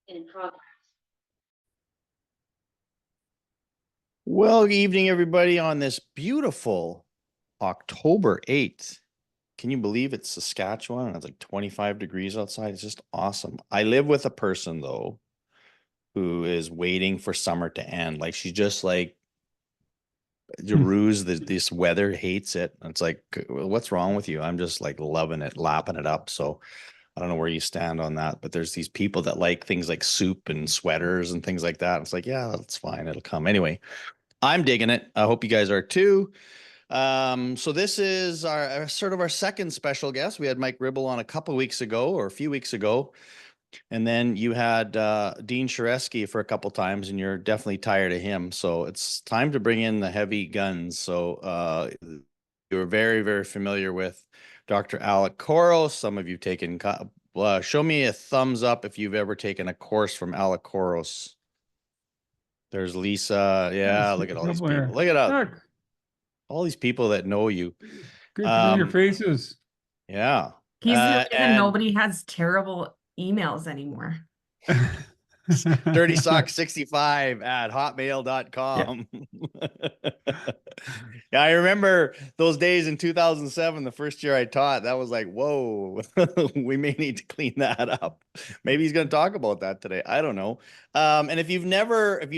In progress. Well, good evening, everybody, on this beautiful October 8th. Can you believe it's Saskatchewan and it's like 25 degrees outside? It's just awesome. I live with a person, though, who is waiting for summer to end. Like, she's just like, Jeru's, this weather hates it. It's like, what's wrong with you? I'm just like loving it, lapping it up. So I don't know where you stand on that, but there's these people that like things like soup and sweaters and things like that. It's like, yeah, that's fine. It'll come. Anyway, I'm digging it. I hope you guys are too. So this is our sort of our second special guest. We had Mike Ribble on a couple weeks ago or a few weeks ago, and then you had Dean Shareski for a couple times, and you're definitely tired of him. So it's time to bring in the heavy guns. So you're very, very familiar with Dr. Alec Couros. Some of you taken. Show me a thumbs up if you've ever taken a course from Alec Couros. There's Lisa. Yeah, look at all these people. Look at all these people that know you. Good familiar faces. Yeah. He's the reason nobody has terrible emails anymore. dirtysock65 at hotmail.com. Yeah, I remember those days in 2007, the first year I taught. That was like, whoa, we may need to clean that up. Maybe he's going to talk about that today. I don't know. And if you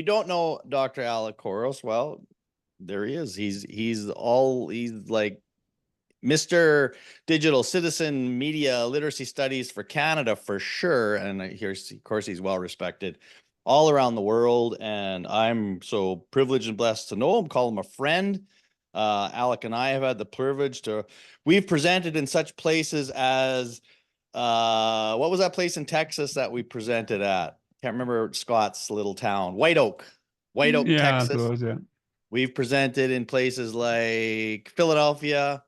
don't know Dr. Alec Couros, well, there he is. He's like Mr. Digital Citizen Media Literacy Studies for Canada for sure. And of course, he's well respected all around the world. And I'm so privileged and blessed to know him, call him a friend. Alec and I have had the privilege we've presented in such places as, what was that place in Texas that we presented at? Can't remember Scott's little town, White Oak, Texas. Yeah. We've presented in places like Philadelphia,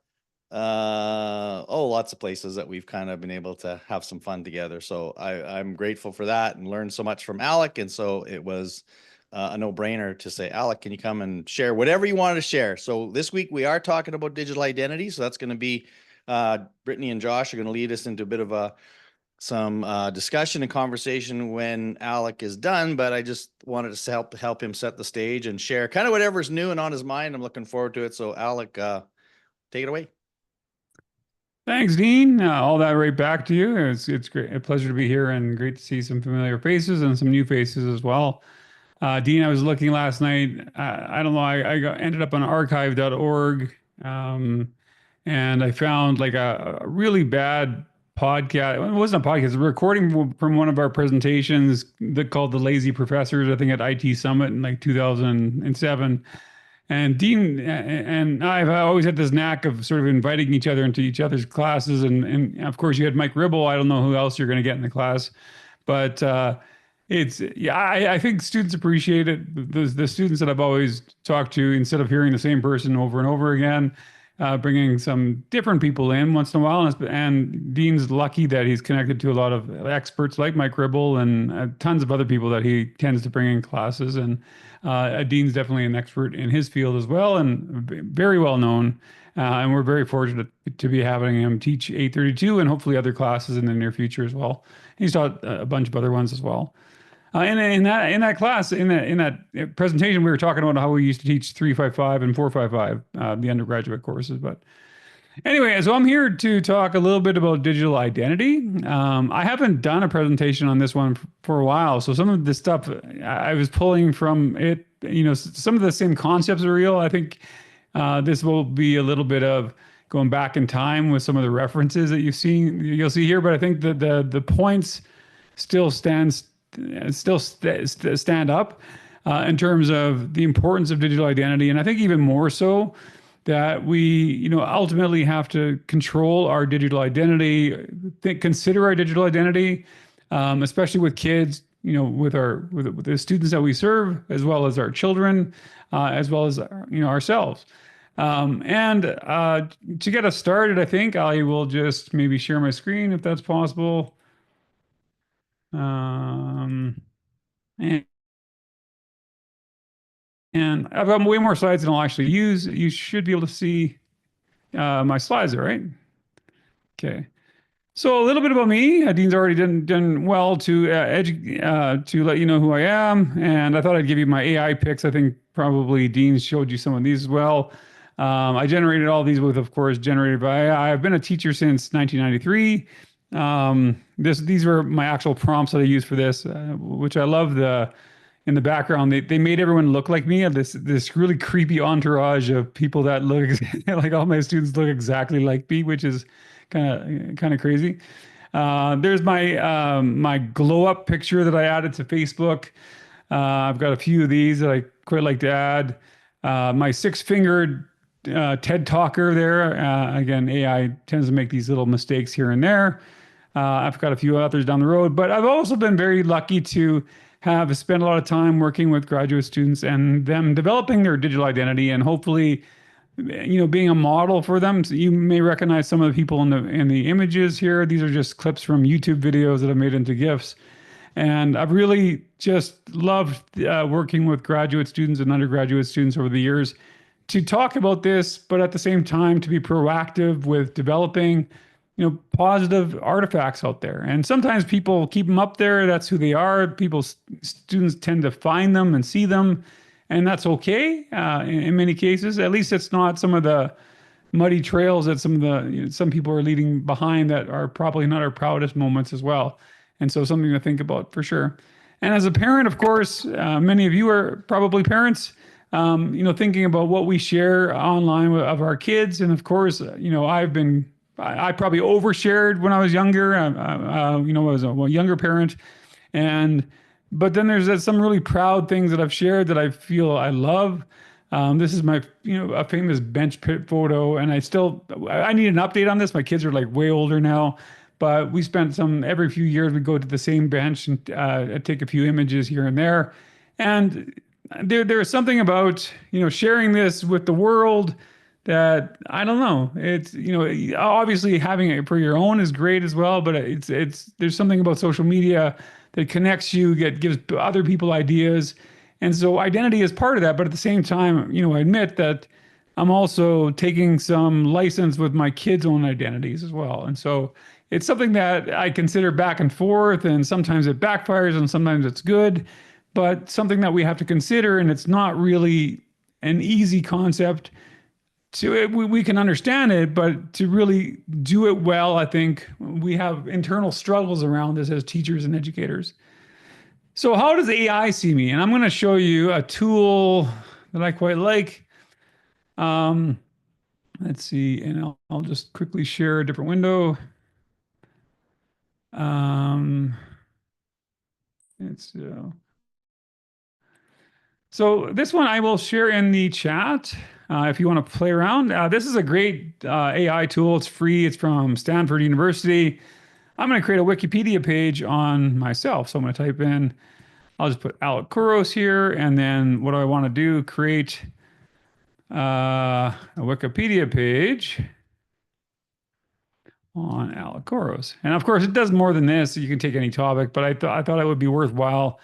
lots of places that we've kind of been able to have some fun together. So I'm grateful for that and learned so much from Alec. And so it was a no-brainer to say, Alec, can you come and share whatever you wanted to share? So this week we are talking about digital identity. So that's going to be Brittany and Josh are going to lead us into a bit of some discussion and conversation when Alec is done, but I just wanted to help him set the stage and share kind of whatever's new and on his mind. I'm looking forward to it. So Alec, take it away. Thanks, Dean. All that right back to you. It's great, a pleasure to be here, and great to see some familiar faces and some new faces as well. Dean, I was looking last night. I don't know. Ended up on archive.org, and I found like a really bad podcast. It wasn't a podcast. It was a recording from one of our presentations that called "The Lazy Professors." I think at IT Summit in like 2007. And Dean and I've always had this knack of sort of inviting each other into each other's classes. And of course, you had Mike Ribble. I don't know who else you're going to get in the class. But I think students appreciate it. The students that I've always talked to, instead of hearing the same person over and over again, bringing some different people in once in a while. And Dean's lucky that he's connected to a lot of experts like Mike Ribble and tons of other people that he tends to bring in classes. And Dean's definitely an expert in his field as well, and very well known. And we're very fortunate to be having him teach 832 and hopefully other classes in the near future as well. He's taught a bunch of other ones as well. In that class, in that presentation, we were talking about how we used to teach 355 and 455, the undergraduate courses. But anyway, so I'm here to talk a little bit about digital identity. I haven't done a presentation on this one for a while, so some of the stuff I was pulling from it, some of the same concepts are real. I think this will be a little bit of going back in time with some of the references that you'll see here. But I think that the points still stand up in terms of the importance of digital identity, and I think even more so that we, ultimately have to control our digital identity, consider our digital identity, especially with kids, with the students that we serve, as well as our children, as well as ourselves. To get us started, I think I will just maybe share my screen if that's possible. And I've got way more slides than I'll actually use. You should be able to see my slides, all right? Okay. So a little bit about me. Dean's already done well to let you know who I am, and I thought I'd give you my AI picks. I think probably Dean showed you some of these as well. I generated all these with, of course, generated by AI. I've been a teacher since 1993. These were my actual prompts that I used for this, which I love in the background. They made everyone look like me. This really creepy entourage of people that look like all my students look exactly like me, which is kind of crazy. There's my glow up picture that I added to Facebook. I've got a few of these that I quite like to add. My six-fingered TED talker there. Again, AI tends to make these little mistakes here and there. I've got a few others down the road, but I've also been very lucky to have spent a lot of time working with graduate students and them developing their digital identity and hopefully being a model for them. So you may recognize some of the people in the images here. These are just clips from YouTube videos that I've made into GIFs. And I've really just loved working with graduate students and undergraduate students over the years to talk about this, but at the same time to be proactive with developing, positive artifacts out there. And sometimes people keep them up there. That's who they are. Students tend to find them and see them, and that's okay in many cases. At least it's not some of the muddy trails that some people are leading behind that are probably not our proudest moments as well. And so something to think about for sure. And as a parent, of course, many of you are probably parents. Thinking about what we share online of our kids, and of course, I probably overshared when I was younger. I was a younger parent, but then there's some really proud things that I've shared that I feel I love. This is my, a famous bench pit photo, and I need an update on this. My kids are like way older now, but we spent every few years we go to the same bench and take a few images here and there. And there's something about, sharing this with the world that I don't know. It's, obviously having it for your own is great as well, but there's something about social media that connects you, gives other people ideas. And so identity is part of that. But at the same time, I admit that I'm also taking some license with my kids' own identities as well. And so it's something that I consider back and forth, and sometimes it backfires and sometimes it's good, but something that we have to consider. And it's not really an easy concept we can understand it, but to really do it well, I think we have internal struggles around this as teachers and educators. So how does AI see me? And I'm going to show you a tool that I quite like. Let's see, and I'll just quickly share a different window. So this one I will share in the chat if you want to play around. This is a great AI tool. It's free. It's from Stanford University. I'm going to create a Wikipedia page on myself. So I'm going to type in, I'll just put Alec Couros here. And then what do I want to do? Create a Wikipedia page on Alec Couros. And of course, it does more than this. You can take any topic, but I thought it would be worthwhile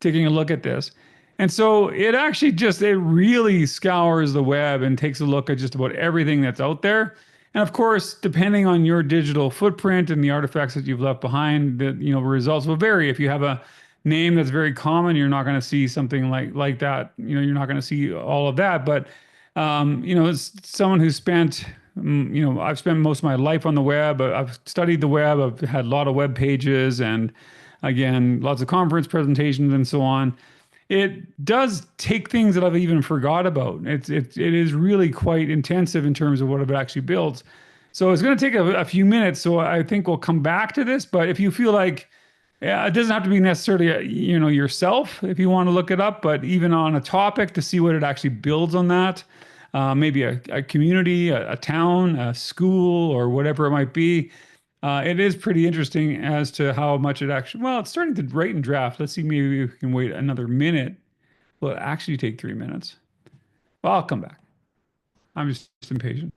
taking a look at this. And so it really scours the web and takes a look at just about everything that's out there. And of course, depending on your digital footprint and the artifacts that you've left behind, the results will vary. If you have a name that's very common, you're not going to see something like that. You're not going to see all of that. But as someone who's spent, I've spent most of my life on the web. I've studied the web. I've had a lot of web pages, and again, lots of conference presentations and so on. It does take things that I've even forgot about. It is really quite intensive in terms of what it actually builds. So it's going to take a few minutes. So I think we'll come back to this. But if you feel like, it doesn't have to be necessarily, yourself if you want to look it up, but even on a topic to see what it actually builds on that, maybe a community, a town, a school, or whatever it might be. It is pretty interesting as to how much it actually, it's starting to write and draft. Let's see, maybe we can wait another minute. Will it actually take 3 minutes? Well, I'll come back. I'm just impatient.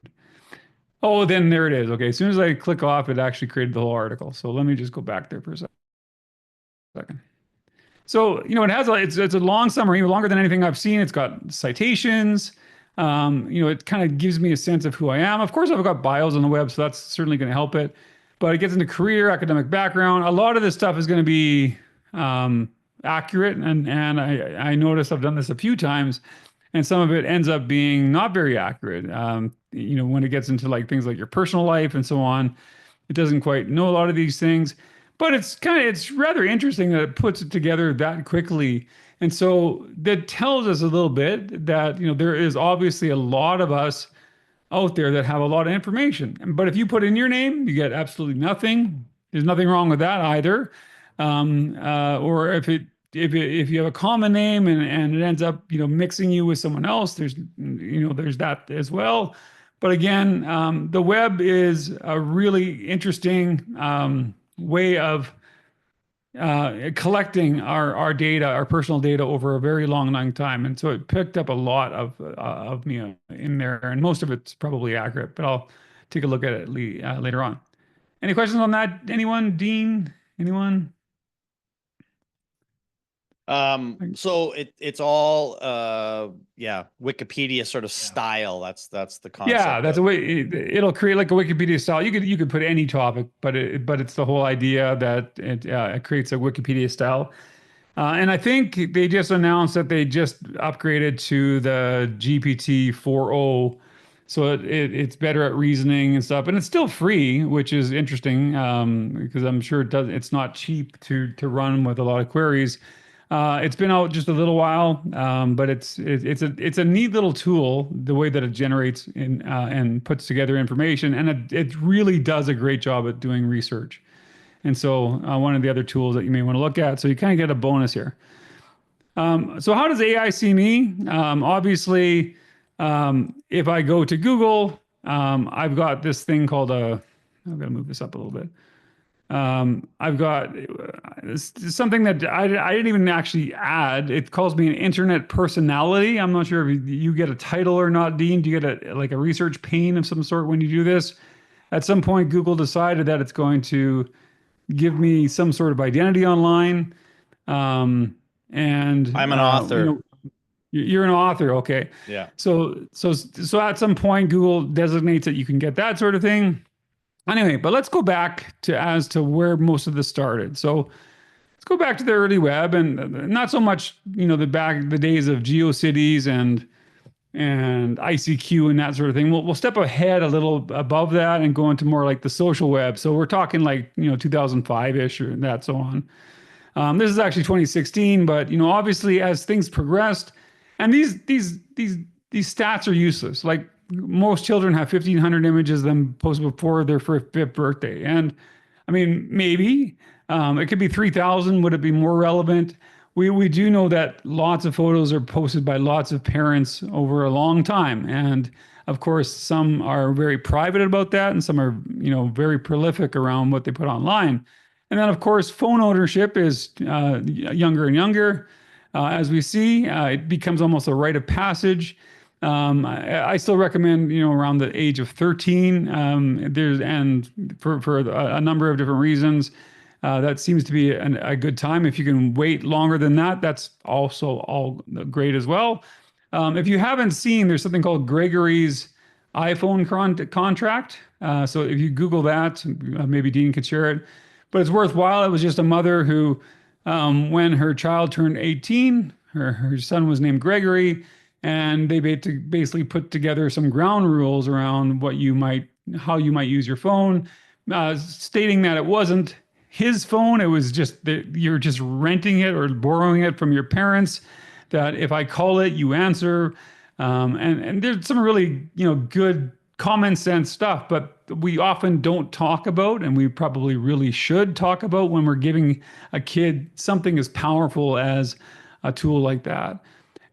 Oh, then there it is. Okay, as soon as I click off, it actually created the whole article. So let me just go back there for a second. So, it has it's a long summary, longer than anything I've seen. It's got citations. It kind of gives me a sense of who I am. Of course, I've got bios on the web, so that's certainly going to help it. but it gets into career, academic background. A lot of this stuff is going to be accurate, and I noticed I've done this a few times, and some of it ends up being not very accurate. When it gets into like things like your personal life and so on, it doesn't quite know a lot of these things. But it's rather interesting that it puts it together that quickly. And so that tells us a little bit that, there is obviously a lot of us out there that have a lot of information. But if you put in your name, you get absolutely nothing. There's nothing wrong with that either. Or if you have a common name and it ends up mixing you with someone else, there's that as well. But again, the web is a really interesting way of collecting our data, our personal data over a very long time. And so it picked up a lot of me in there, and most of it's probably accurate, but I'll take a look at it later on. Any questions on that? Anyone? Dean? Anyone? So it's all Wikipedia sort of style. That's the concept. Yeah, that's a way it'll create like a Wikipedia style. You could put any topic, but it's the whole idea that it creates a Wikipedia style. And I think they just announced that they just upgraded to the GPT 4.0, so it's better at reasoning and stuff. And it's still free, which is interesting because I'm sure it's not cheap to run with a lot of queries. It's been out just a little while, but it's a neat little tool, the way that it generates and puts together information, and it really does a great job at doing research. And so one of the other tools that you may want to look at, so you kind of get a bonus here. So how does AI see me? Obviously, if I go to Google, I've got this thing called I've got to move this up a little bit. I've got something that I didn't even actually add. It calls me an internet personality. I'm not sure if you get a title or not, Dean. Do you get a research pane of some sort when you do this? At some point, Google decided that it's going to give me some sort of identity online. And I'm an author. You're an author, okay? Yeah. So at some point, Google designates that you can get that sort of thing. Anyway, but let's go back as to where most of this started. So let's go back to the early web, and not so much, the days of GeoCities and ICQ and that sort of thing. We'll step ahead a little above that and go into more like the social web. So we're talking like 2005-ish or that so on. This is actually 2016, but obviously as things progressed, and these stats are useless. Like, most children have 1,500 images of them posted before their fifth birthday. And I mean, maybe it could be 3,000. Would it be more relevant? We do know that lots of photos are posted by lots of parents over a long time. And of course, some are very private about that, and some are, very prolific around what they put online. And then, of course, phone ownership is younger and younger. As we see, it becomes almost a rite of passage. I still recommend, around the age of 13. For a number of different reasons, that seems to be a good time. If you can wait longer than that, that's also all great as well. If you haven't seen, there's something called Gregory's iPhone contract. So if you Google that, maybe Dean could share it. But it's worthwhile. It was just a mother who, when her child turned 18, her son was named Gregory. And they basically put together some ground rules around how you might use your phone, stating that it wasn't his phone. It was just that you're just renting it or borrowing it from your parents. That if I call it, you answer. And there's some really good common sense stuff, but we often don't talk about, and we probably really should talk about when we're giving a kid something as powerful as a tool like that.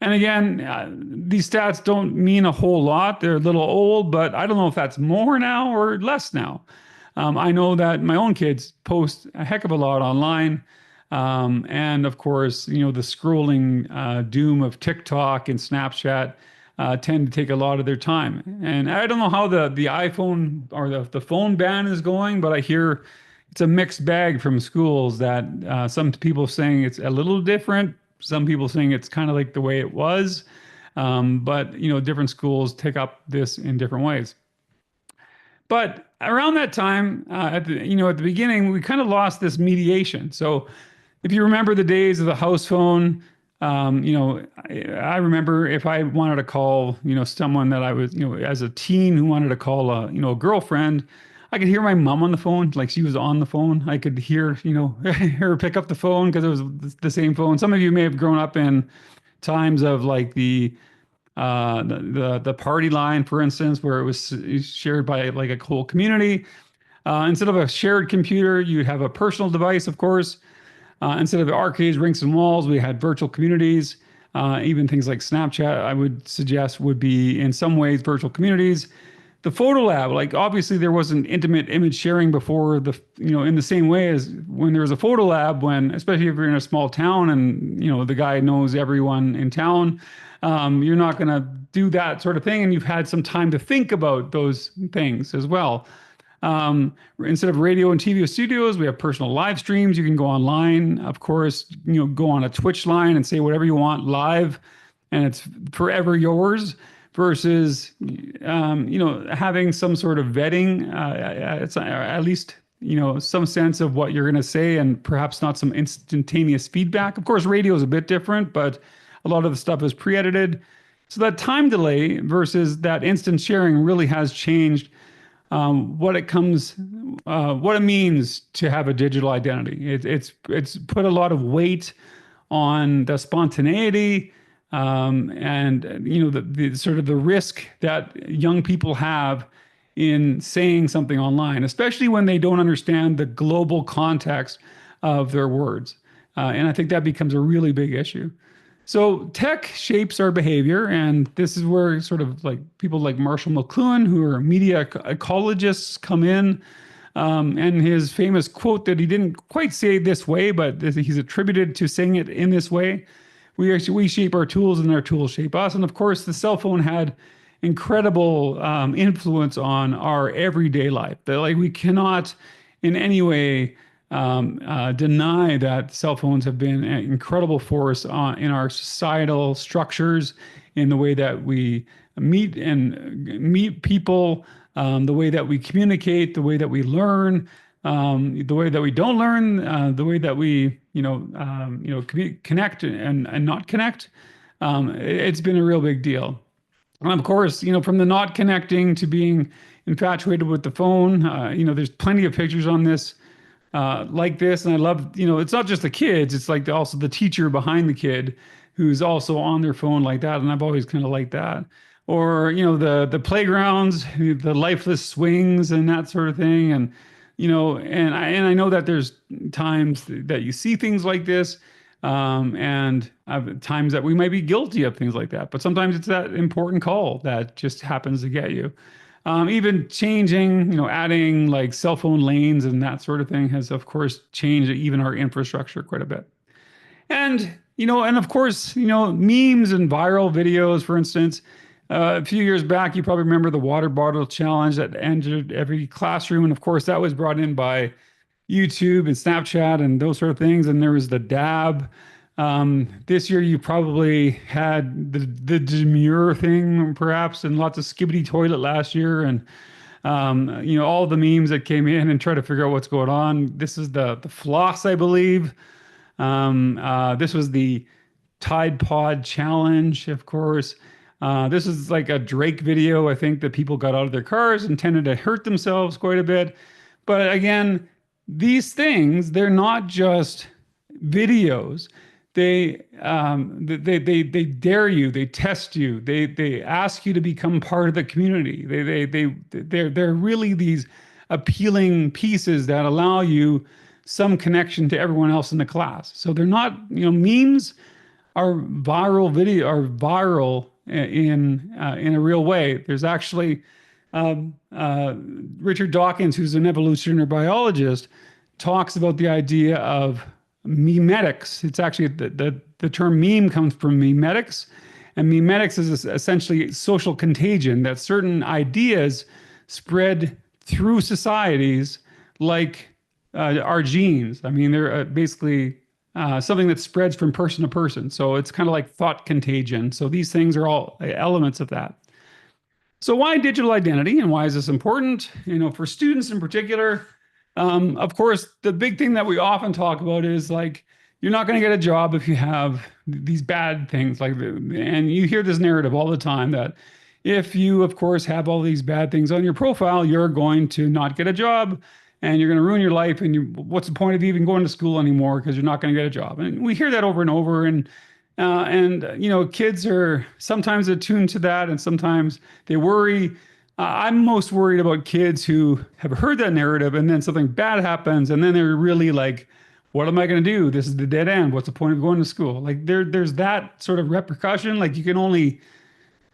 And again, these stats don't mean a whole lot. They're a little old, but I don't know if that's more now or less now. I know that my own kids post a heck of a lot online. And of course, the scrolling doom of TikTok and Snapchat tend to take a lot of their time. And I don't know how the iPhone or the phone ban is going, but I hear it's a mixed bag from schools that some people saying it's a little different. Some people saying it's kind of like the way it was, but different schools take up this in different ways. But around that time, at the beginning, we kind of lost this mediation. So if you remember the days of the house phone, I remember if I wanted to call, someone that I was, as a teen who wanted to call a girlfriend, I could hear my mom on the phone, like she was on the phone. I could hear, her pick up the phone because it was the same phone. Some of you may have grown up in times of like the party line, for instance, where it was shared by like a whole community. Instead of a shared computer, you have a personal device, of course. Instead of arcades, rinks, and walls, we had virtual communities. Even things like Snapchat, I would suggest, would be in some ways virtual communities. The photo lab, like obviously there wasn't intimate image sharing before in the same way as when there was a photo lab, especially if you're in a small town and, the guy knows everyone in town, you're not going to do that sort of thing. And you've had some time to think about those things as well. Instead of radio and TV studios, we have personal live streams. You can go online, of course, go on a Twitch line and say whatever you want live, and it's forever yours. Versus, having some sort of vetting, it's at least some sense of what you're going to say, and perhaps not some instantaneous feedback. Of course, radio is a bit different, but a lot of the stuff is pre-edited. So that time delay versus that instant sharing really has changed what it means to have a digital identity. It's put a lot of weight on the spontaneity, and the sort of the risk that young people have in saying something online, especially when they don't understand the global context of their words. And I think that becomes a really big issue. So tech shapes our behavior, and this is where sort of like people like Marshall McLuhan, who are media ecologists, come in. And his famous quote that he didn't quite say this way, but he's attributed to saying it in this way: we shape our tools, and our tools shape us. And of course, the cell phone had incredible influence on our everyday life. That like we cannot in any way deny that cell phones have been an incredible force in our societal structures, in the way that we meet people, the way that we communicate, the way that we learn, the way that we don't learn, the way that we connect and not connect. It's been a real big deal. And of course, from the not connecting to being infatuated with the phone, there's plenty of pictures on this. Like this, and I love, it's not just the kids, it's like also the teacher behind the kid who's also on their phone like that, and I've always kind of liked that. Or, the playgrounds, the lifeless swings and that sort of thing. And, I know that there's times that you see things like this, and times that we might be guilty of things like that, but sometimes it's that important call that just happens to get you. Even changing, adding like cell phone lanes and that sort of thing has, of course, changed even our infrastructure quite a bit. And, and of course, memes and viral videos, for instance. A few years back, you probably remember the water bottle challenge that entered every classroom. And of course, that was brought in by YouTube and Snapchat and those sort of things. And there was the dab. This year you probably had the demure thing, perhaps, and lots of skibbity toilet last year, and all the memes that came in and try to figure out what's going on. This is the floss, I believe. This was the Tide Pod challenge, of course. This is like a Drake video, I think, that people got out of their cars and tended to hurt themselves quite a bit. But again, these things, they're not just videos. They dare you, they test you, they ask you to become part of the community. They're really these appealing pieces that allow you some connection to everyone else in the class. So they're not, memes are viral in a real way. There's actually Richard Dawkins, who's an evolutionary biologist, talks about the idea of memetics. It's actually the term meme comes from memetics, and memetics is essentially social contagion, that certain ideas spread through societies like our genes. I mean, they're basically something that spreads from person to person. So it's kind of like thought contagion. So these things are all elements of that. So why digital identity and why is this important? For students in particular, of course, the big thing that we often talk about is like, you're not going to get a job if you have these bad things and you hear this narrative all the time that if you, of course, have all these bad things on your profile, you're going to not get a job and you're going to ruin your life. And what's the point of even going to school anymore? Because you're not going to get a job. And we hear that over and over. Kids are sometimes attuned to that and sometimes they worry. I'm most worried about kids who have heard that narrative and then something bad happens and then they're really like, what am I going to do? This is the dead end. What's the point of going to school? Like there's that sort of repercussion. Like you can only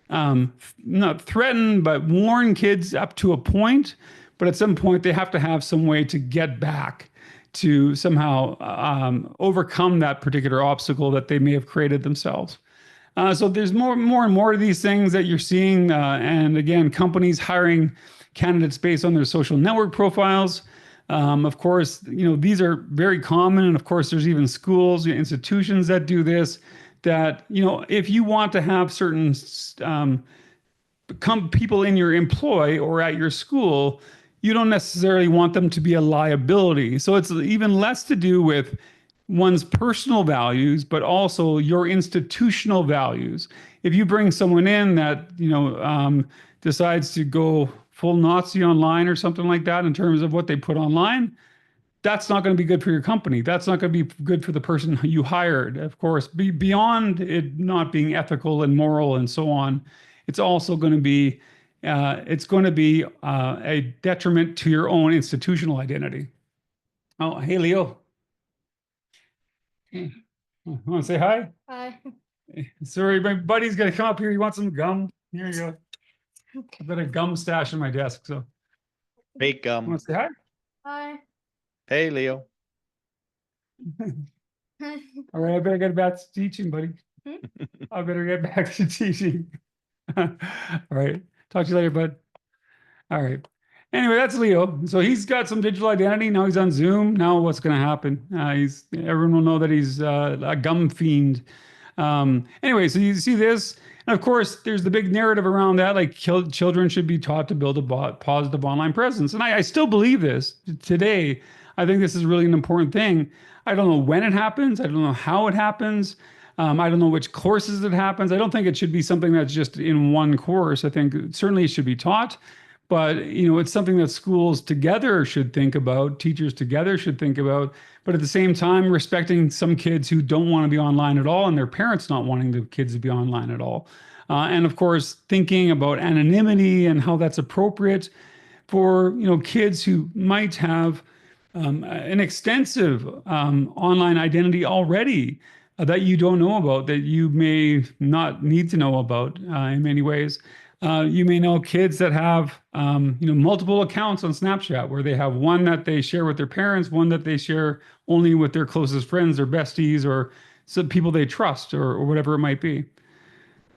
not threaten, but warn kids up to a point. But at some point, they have to have some way to get back to somehow overcome that particular obstacle that they may have created themselves. So there's more and more of these things that you're seeing. And again, companies hiring candidates based on their social network profiles. Of course, these are very common. And of course, there's even schools, institutions that do this, that, if you want to have certain people in your employ or at your school, you don't necessarily want them to be a liability. So it's even less to do with one's personal values, but also your institutional values. If you bring someone in that, decides to go full Nazi online or something like that in terms of what they put online, that's not going to be good for your company. That's not going to be good for the person who you hired. Of course, beyond it not being ethical and moral and so on, it's also going to be a detriment to your own institutional identity. Oh, hey, Leo. You want to say hi? Hi. Sorry, my buddy's going to come up here. You want some gum? Here you go. I've got a gum stash on my desk. So, Fake you want gum. to say hi? Hi. Hey, Leo. All right, I better get back to teaching, buddy. I better get back to teaching. All right. Talk to you later, bud. All right. Anyway, that's Leo. So he's got some digital identity. Now he's on Zoom. Now what's going to happen? Everyone will know that he's a gum fiend. Anyway, so you see this. And of course, there's the big narrative around that, like children should be taught to build a positive online presence. And I still believe this today. I think this is really an important thing. I don't know when it happens. I don't know how it happens. I don't know which courses it happens. I don't think it should be something that's just in one course. I think certainly it should be taught, but it's something that schools together should think about, teachers together should think about, but at the same time, respecting some kids who don't want to be online at all and their parents not wanting the kids to be online at all. And of course, thinking about anonymity and how that's appropriate for, kids who might have an extensive online identity already that you don't know about, that you may not need to know about in many ways. You may know kids that have multiple accounts on Snapchat, where they have one that they share with their parents, one that they share only with their closest friends or besties or some people they trust or whatever it might be.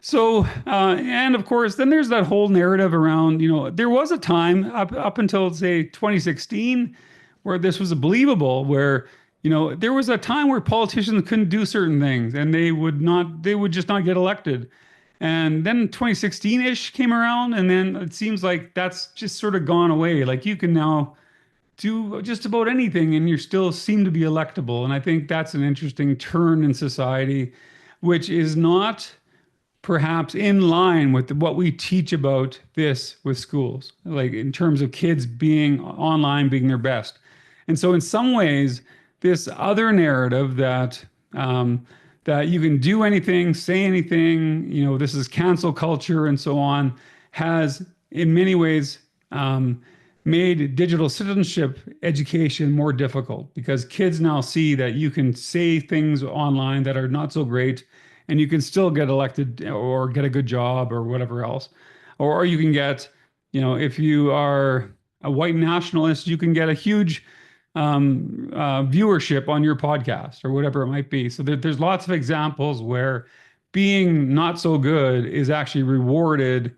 So, and of course, then there's that whole narrative around, there was a time up until, say, 2016, where this was believable, where, there was a time where politicians couldn't do certain things and they would just not get elected. And then 2016-ish came around, and then it seems like that's just sort of gone away. Like you can now do just about anything and you still seem to be electable. And I think that's an interesting turn in society, which is not perhaps in line with what we teach about this with schools, like in terms of kids being online, being their best. And so in some ways, this other narrative that that you can do anything, say anything, this is cancel culture and so on, has in many ways made digital citizenship education more difficult, because kids now see that you can say things online that are not so great and you can still get elected or get a good job or whatever else. Or you can get, if you are a white nationalist, you can get a huge viewership on your podcast or whatever it might be. So there's lots of examples where being not so good is actually rewarded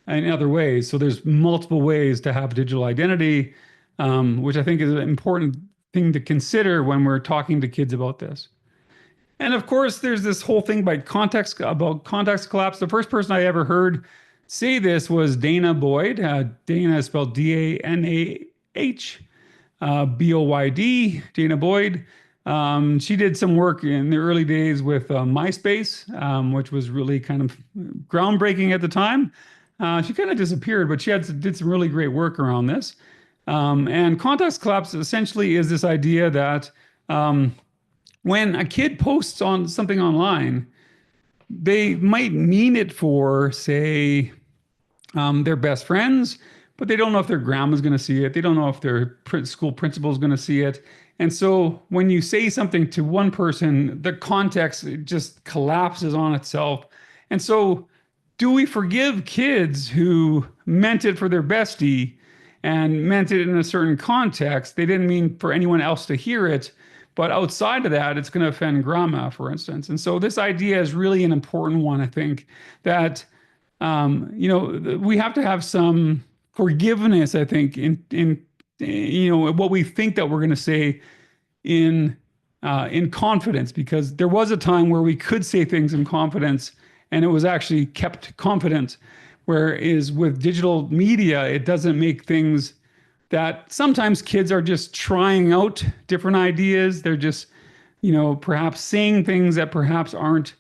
in other ways. So there's multiple ways to have digital identity, which I think is an important thing to consider when we're talking to kids about this. And of course, there's this whole thing about context collapse. The first person I ever heard say this was Dana Boyd. Dana is spelled Danah, Boyd, Dana Boyd. She did some work in the early days with MySpace, which was really kind of groundbreaking at the time. She kind of disappeared, but she did some really great work around this. And context collapse essentially is this idea that when a kid posts on something online, they might mean it for, say, their best friends, but they don't know if their grandma's going to see it. They don't know if their school principal is going to see it. And so when you say something to one person, the context just collapses on itself. And so do we forgive kids who meant it for their bestie and meant it in a certain context? They didn't mean for anyone else to hear it, but outside of that, it's going to offend grandma, for instance. And so this idea is really an important one, I think, that we have to have some forgiveness, I think, in what we think that we're going to say in confidence, because there was a time where we could say things in confidence and it was actually kept confident. Whereas with digital media, it doesn't make things that sometimes kids are just trying out different ideas. They're just, perhaps saying things that perhaps aren't,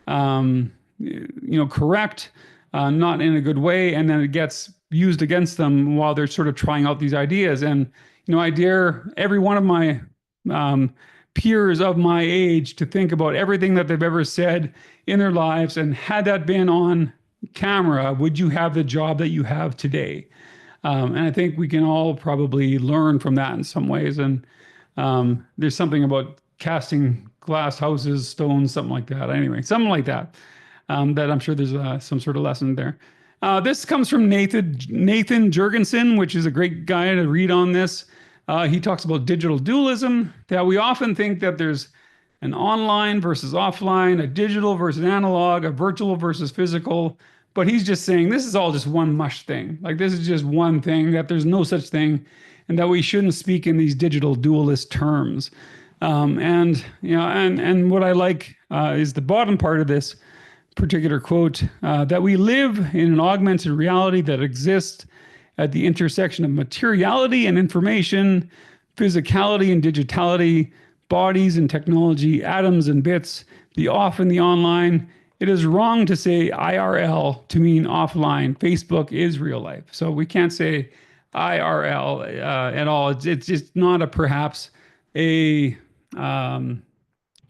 correct, not in a good way. And then it gets used against them while they're sort of trying out these ideas. And, I dare every one of my peers of my age to think about everything that they've ever said in their lives. And had that been on camera, would you have the job that you have today? And I think we can all probably learn from that in some ways. And there's something about casting glass houses, stones, something like that. Anyway, something like that, that I'm sure there's some sort of lesson there. This comes from Nathan Jurgensen, which is a great guy to read on this. He talks about digital dualism, that we often think that there's an online versus offline, a digital versus analog, a virtual versus physical. But he's just saying this is all just one mush thing. Like this is just one thing, that there's no such thing, and that we shouldn't speak in these digital dualist terms. And what I like is the bottom part of this particular quote, that we live in an augmented reality that exists at the intersection of materiality and information, physicality and digitality, bodies and technology, atoms and bits, the off and the online. It is wrong to say IRL to mean offline. Facebook is real life. So we can't say IRL at all. It's just not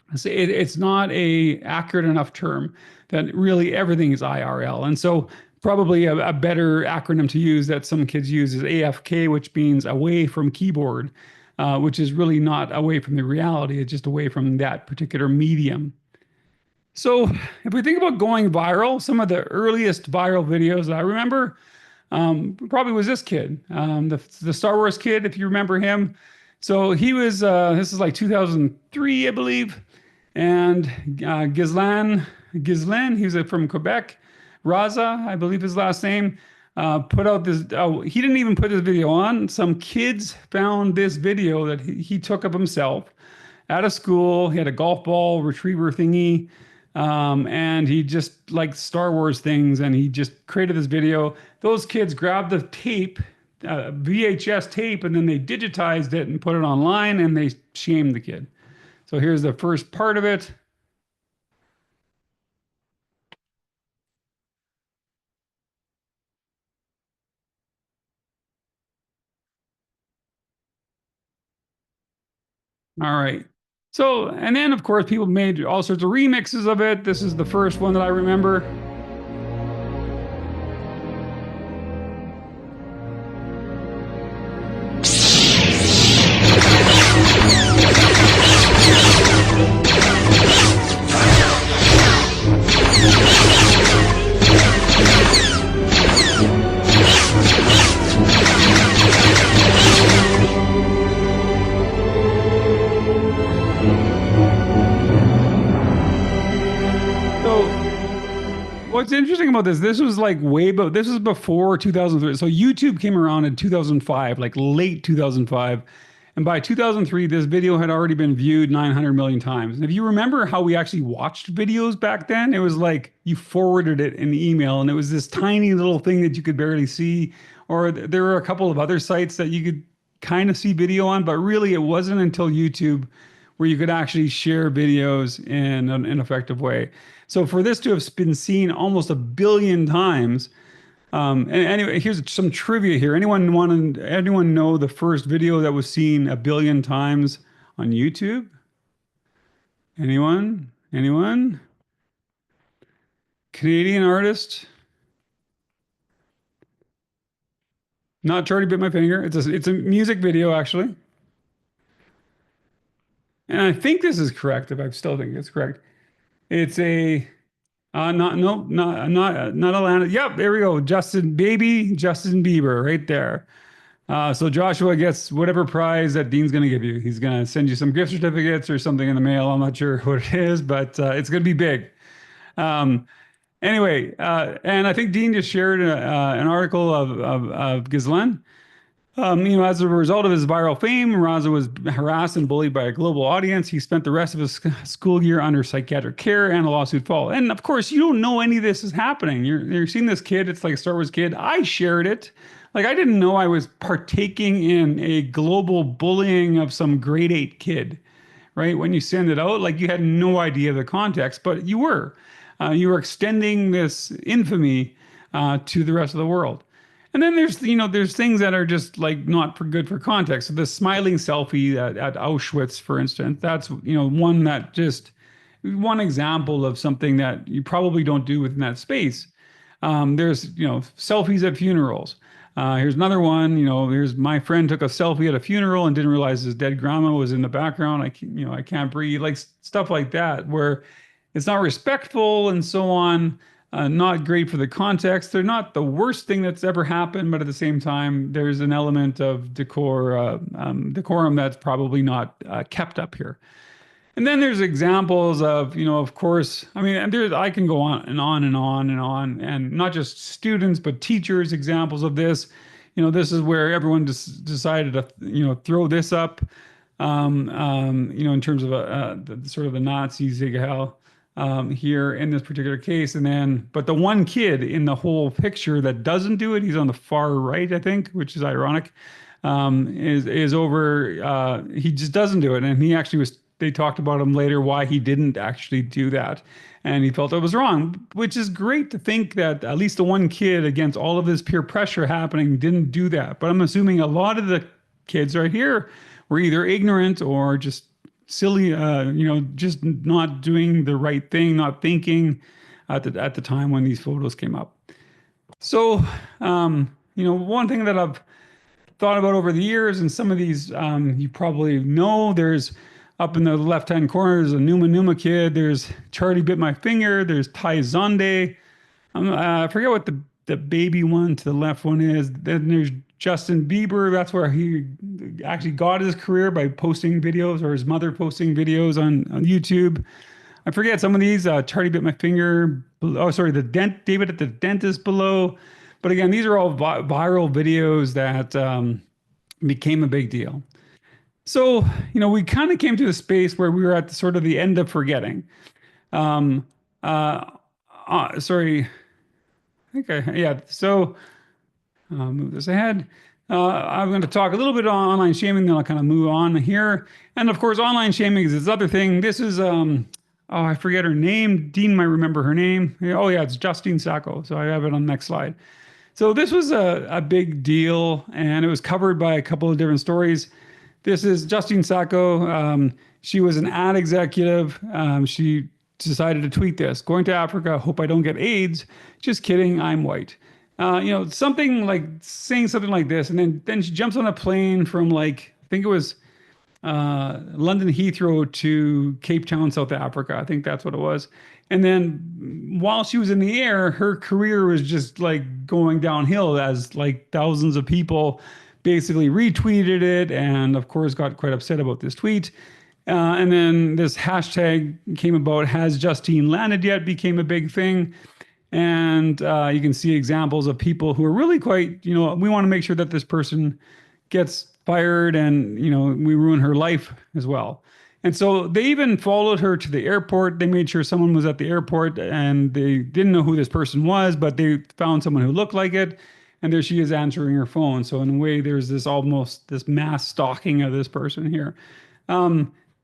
it's not a accurate enough term that really everything is IRL. And so probably a better acronym to use that some kids use is AFK, which means away from keyboard, which is really not away from the reality. It's just away from that particular medium. So if we think about going viral, some of the earliest viral videos that I remember probably was this kid, the Star Wars kid, if you remember him. So he was, this is like 2003, I believe. And Ghislain, he's from Quebec, Raza, I believe his last name, put out this, he didn't even put this video on. Some kids found this video that he took of himself at a school. He had a golf ball retriever thingy, and he just liked Star Wars things, and he just created this video. Those kids grabbed the tape, VHS tape, and then they digitized it and put it online, and they shamed the kid. So here's the first part of it. All right. So, and then of course, people made all sorts of remixes of it. This is the first one that I remember. What's interesting about this was like this was before 2003. So YouTube came around in 2005, like late 2005. And And by 2003, this video had already been viewed 900 million times. And if you remember how we actually watched videos back then, it was like you forwarded it in email and it was this tiny little thing that you could barely see. Or there were a couple of other sites that you could kind of see video on, but really it wasn't until YouTube where you could actually share videos in an effective way. So for this to have been seen almost 1 billion times, and anyway, here's some trivia here. Anyone know the first video that was seen 1 billion times on YouTube? Anyone? Anyone? Canadian artist? Not Charlie Bit My Finger. It's a music video actually. And I think this is correct. If I still think it's correct, it's a not no not Atlanta. Yep, there we go. Justin Bieber right there. So Joshua gets whatever prize that Dean's going to give you. He's going to send you some gift certificates or something in the mail. I'm not sure what it is, but it's going to be big. Anyway, and I think Dean just shared an article of Ghislaine. As a result of his viral fame, Raza was harassed and bullied by a global audience. He spent the rest of his school year under psychiatric care and a lawsuit followed. And of course, you don't know any of this is happening. You're seeing this kid. It's like a Star Wars kid. I shared it. Like I didn't know I was partaking in a global bullying of some grade 8 kid, right? When you send it out, like you had no idea the context, but you were. You were extending this infamy to the rest of the world. And then there's things that are just like not for good for context. So the smiling selfie at Auschwitz, for instance, that's one example of something that you probably don't do within that space. There's selfies at funerals. Here's another one. Here's my friend took a selfie at a funeral and didn't realize his dead grandma was in the background. I can't breathe. Like stuff like that where it's not respectful and so on. Not great for the context. They're not the worst thing that's ever happened, but at the same time, there's an element of decorum that's probably not kept up here. And then there's examples of course, I can go on and on and on and on, and not just students, but teachers, examples of this. This is where everyone just decided to, throw this up, in terms of the sort of the Nazi Ziegel. Here in this particular case. But the one kid in the whole picture that doesn't do it, he's on the far right, I think, which is ironic, is over, he just doesn't do it. And they talked about him later, why he didn't actually do that. And he felt it was wrong, which is great to think that at least the one kid against all of this peer pressure happening didn't do that. But I'm assuming a lot of the kids right here were either ignorant or just silly, just not doing the right thing, not thinking at the time when these photos came up. So, one thing that I've thought about over the years, and some of these you probably know, there's up in the left-hand corner, there's a Numa kid, there's Charlie Bit My Finger, there's Tai Zonde. I forget what the baby one to the left one is. Then there's Justin Bieber. That's where he actually got his career, by posting videos, or his mother posting videos on YouTube. I forget some of these. Charlie Bit My Finger. Oh, sorry, David at the dentist below. But again, these are all viral videos that became a big deal. So, we kind of came to a space where we were at sort of the end of forgetting. Sorry. So move this ahead. I'm going to talk a little bit on online shaming, then I'll kind of move on here. And of course, online shaming is this other thing. This is, I forget her name. Dean might remember her name. Oh yeah, it's Justine Sacco. So I have it on the next slide. So this was a big deal, and it was covered by a couple of different stories. This is Justine Sacco. She was an ad executive. She decided to tweet this: "Going to Africa, hope I don't get AIDS. Just kidding, I'm white." Something like saying something like this. And then she jumps on a plane from I think it was London Heathrow to Cape Town, South Africa. I think that's what it was. And then while she was in the air, her career was just going downhill as thousands of people basically retweeted it, and of course got quite upset about this tweet. And then this hashtag came about, "Has Justine landed yet?" became a big thing. And you can see examples of people who are really quite, we want to make sure that this person gets fired, and we ruined her life as well. And so they even followed her to the airport. They made sure someone was at the airport, and they didn't know who this person was, but they found someone who looked like it. And there she is answering her phone. So in a way, there's this mass stalking of this person here.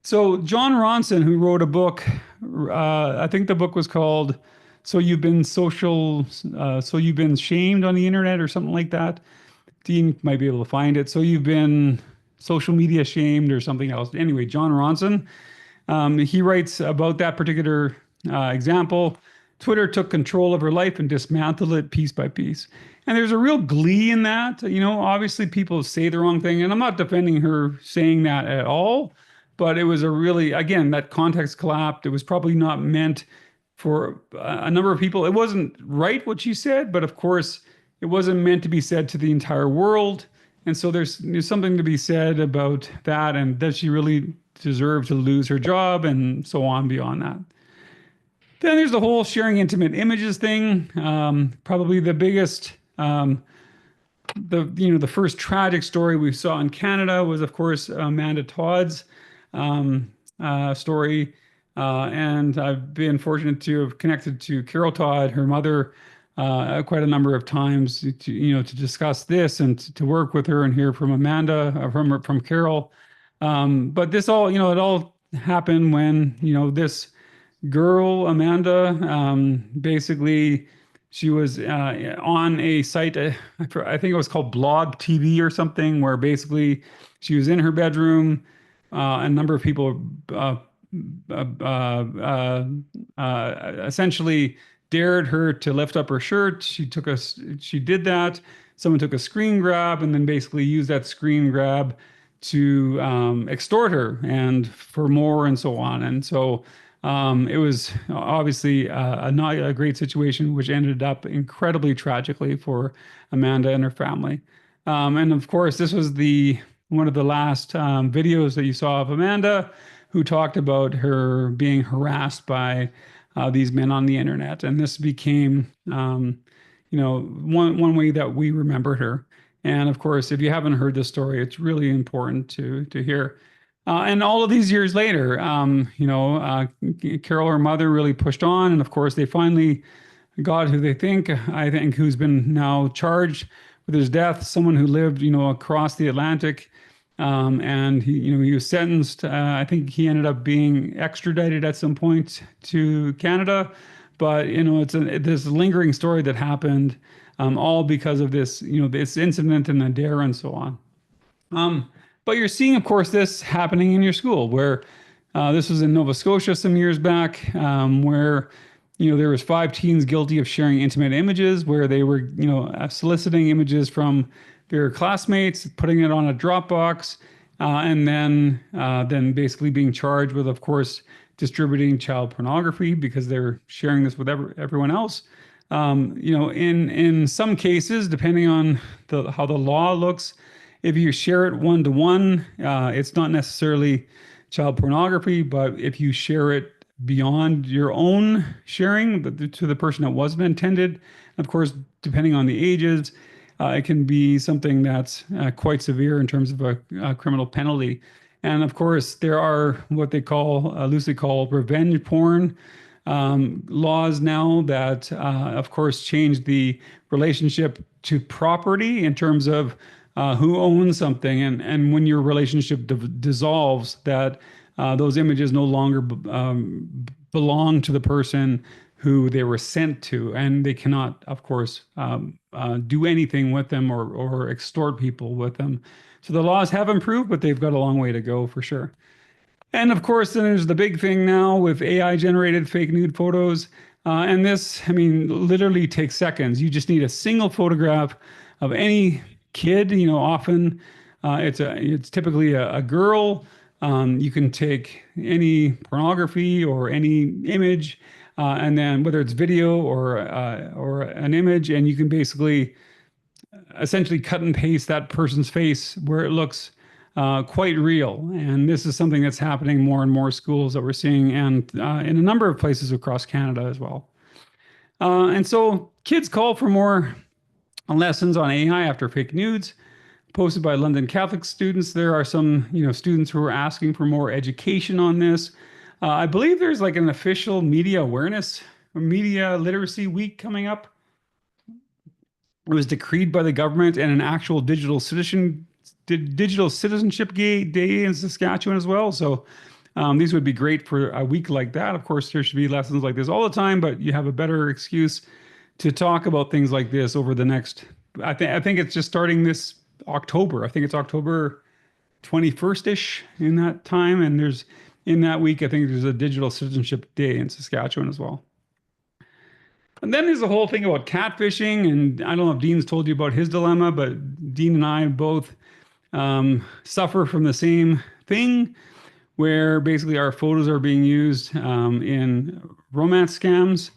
So John Ronson, who wrote a book, I think the book was called "So You've Been So You've Been Shamed on the Internet" or something like that. Dean might be able to find it. So you've been social media shamed or something else. Anyway, John Ronson, he writes about that particular example. Twitter took control of her life and dismantled it piece by piece. And there's a real glee in that. Obviously people say the wrong thing, and I'm not defending her saying that at all, but it was again, that context collapsed. It was probably not meant for a number of people. It wasn't right what she said, but of course, it wasn't meant to be said to the entire world. And so there's something to be said about that. And does she really deserve to lose her job, and so on beyond that? Then there's the whole sharing intimate images thing. Probably the biggest, the first tragic story we saw in Canada was, of course, Amanda Todd's story. And I've been fortunate to have connected to Carol Todd, her mother, quite a number of times to discuss this and to work with her and hear from Amanda, from Carol. But this all, it all happened when, this girl, Amanda, basically she was on a site, I think it was called Blog TV or something, where basically she was in her bedroom. A number of people essentially dared her to lift up her shirt. She did that. Someone took a screen grab and then basically used that screen grab to extort her and for more and so on. And so it was obviously not a great situation, which ended up incredibly tragically for Amanda and her family. And of course, this was one of the last videos that you saw of Amanda, who talked about her being harassed by these men on the internet. And this became, one way that we remembered her. And of course, if you haven't heard this story, it's really important to hear. And all of these years later, Carol, her mother, really pushed on. And of course, they finally got who I think, who's been now charged with his death, someone who lived, across the Atlantic. And he was sentenced. I think he ended up being extradited at some point to Canada. But, it's this lingering story that happened, all because of this, this incident in Adair and so on. But you're seeing, of course, this happening in your school, where this was in Nova Scotia some years back, where, there was 5 teens guilty of sharing intimate images, where they were, soliciting images from their classmates, putting it on a Dropbox, and then basically being charged with, of course, distributing child pornography because they're sharing this with everyone else. In some cases, depending on how the law looks, if you share it one-to-one, it's not necessarily child pornography, but if you share it beyond your own sharing to the person that wasn't intended, of course, depending on the ages, it can be something that's quite severe in terms of a criminal penalty. And of course, there are what they loosely call revenge porn laws now that, of course, change the relationship to property in terms of who owns something. And when your relationship dissolves, that those images no longer belong to the person who they were sent to, and they cannot, of course, do anything with them or extort people with them. So the laws have improved, but they've got a long way to go for sure. And of course, then there's the big thing now with AI-generated fake nude photos. And this, literally takes seconds. You just need a single photograph of any kid. Often it's typically a girl. You can take any pornography or any image, and then whether it's video or an image, and you can basically essentially cut and paste that person's face where it looks quite real. And this is something that's happening more and more schools that we're seeing, and in a number of places across Canada as well. And so kids call for more lessons on AI after fake nudes. posted by London Catholic students. There are some, students who are asking for more education on this. I believe there's like an official media awareness, media literacy week coming up. It was decreed by the government, and an actual digital citizenship day in Saskatchewan as well. So these would be great for a week like that. Of course, there should be lessons like this all the time, but you have a better excuse to talk about things like this over the next. I think it's just starting this October. I think it's October 21st-ish in that time, and in that week, I think there's a digital citizenship day in Saskatchewan as well. And then there's the whole thing about catfishing, and I don't know if Dean's told you about his dilemma, but Dean and I both suffer from the same thing, where basically our photos are being used in romance scams.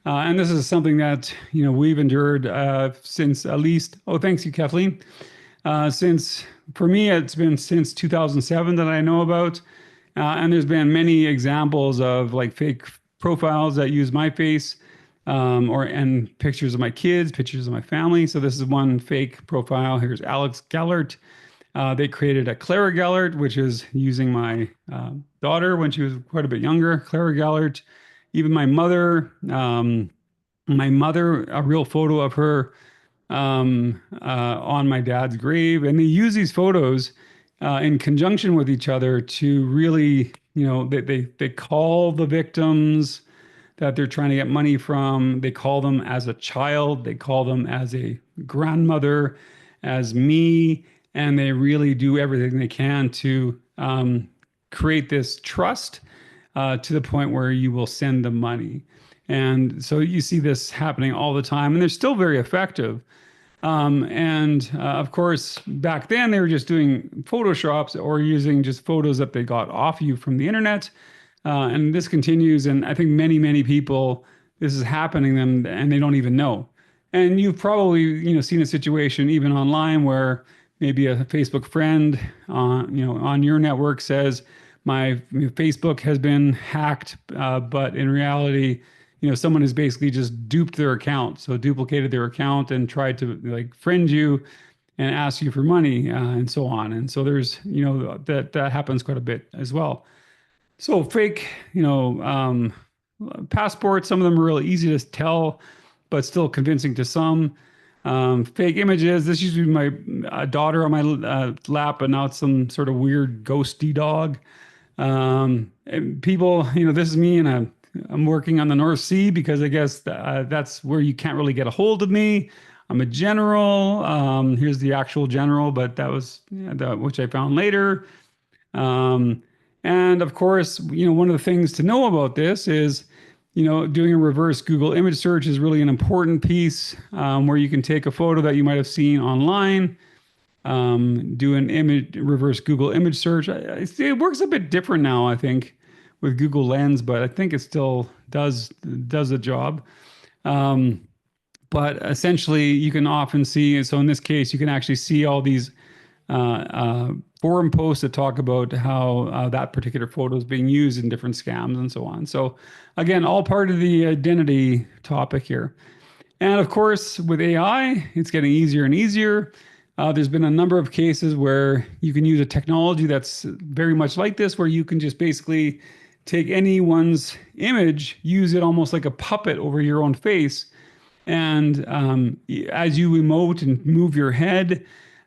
And this is something that we've endured since at least, thanks you, Kathleen. Since, for me, it's been since 2007 that I know about. And there's been many examples of like fake profiles that use my face and pictures of my kids, pictures of my family. So this is one fake profile. Here's Alex Gellert. They created a Clara Gellert, which is using my daughter when she was quite a bit younger, Clara Gellert. Even my mother, a real photo of her on my dad's grave. And they use these photos in conjunction with each other to really, they call the victims that they're trying to get money from. They call them as a child. They call them as a grandmother, as me. And they really do everything they can to create this trust to the point where you will send them money. And so you see this happening all the time, and they're still very effective. Of course, back then they were just doing Photoshops or using just photos that they got off you from the internet. And this continues. And I think many, many people, this is happening to them and they don't even know. And you've probably, seen a situation even online where maybe a Facebook friend on your network says, my Facebook has been hacked, but in reality, someone has basically just duped their account. So duplicated their account and tried to like friend you and ask you for money and so on. And so there's, that happens quite a bit as well. So fake, passports, some of them are really easy to tell, but still convincing to some. Fake images. This used to be my daughter on my lap, but now it's some sort of weird ghosty dog. And people, this is me and I'm working on the North Sea because I guess that's where you can't really get a hold of me. I'm a general. Here's the actual general, but that was which I found later. And of course, one of the things to know about this is, doing a reverse Google image search is really an important piece where you can take a photo that you might have seen online, do an reverse Google image search. It works a bit different now, I think, with Google Lens, but I think it still does the job. But essentially, you can often see, so in this case, you can actually see all these forum posts that talk about how that particular photo is being used in different scams and so on. So again, all part of the identity topic here. And of course, with AI, it's getting easier and easier. There's been a number of cases where you can use a technology that's very much like this, where you can just basically take anyone's image, use it almost like a puppet over your own face. And as you emote and move your head,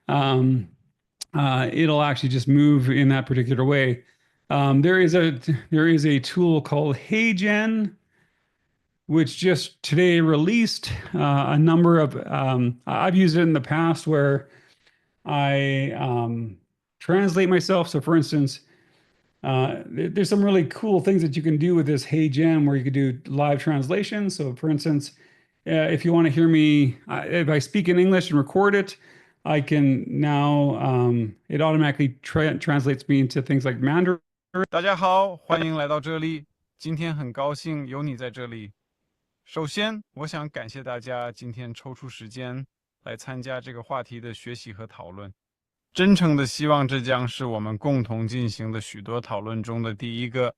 it'll actually just move in that particular way. There is a tool called HeyGen, which just today released a number of. I've used it in the past where I translate myself. So, for instance, there's some really cool things that you can do with this HeyGen, where you could do live translation. So, for instance, if you want to hear me, if I speak in English and record it, I can now, it automatically translates me into things like Mandarin. 大家好，欢迎来到这里。今天很高兴有你在这里。首先，我想感谢大家今天抽出时间来参加这个话题的学习和讨论。真诚的希望这将是我们共同进行的许多讨论中的第一个。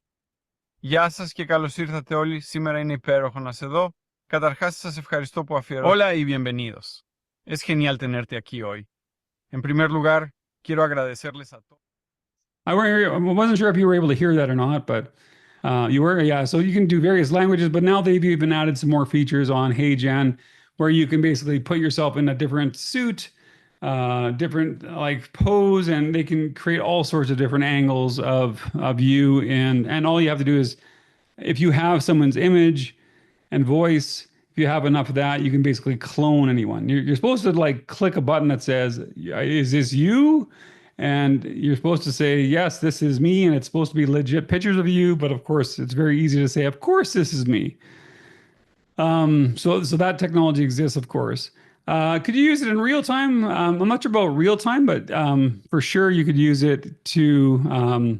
Γεια σας και καλώς ήρθατε όλοι. Σήμερα είναι υπέροχο να είσαι εδώ. Καταρχάς σας ευχαριστώ που αφιερώσατε. Hola y bienvenidos. Es genial tenerte aquí hoy. En primer lugar, quiero agradecerles a todos. I wasn't sure if you were able to hear that or not, but you were, yeah. So you can do various languages, but now they've even added some more features on Hey Jen, where you can basically put yourself in a different suit, different like pose, and they can create all sorts of different angles of you. And all you have to do is, if you have someone's image and voice, if you have enough of that, you can basically clone anyone. You're supposed to like click a button that says, "Is this you?" And you're supposed to say, "Yes, this is me," and it's supposed to be legit pictures of you. But of course, it's very easy to say, "Of course, this is me." So that technology exists, of course. Could you use it in real time? I'm not sure about real time, but for sure you could use it to,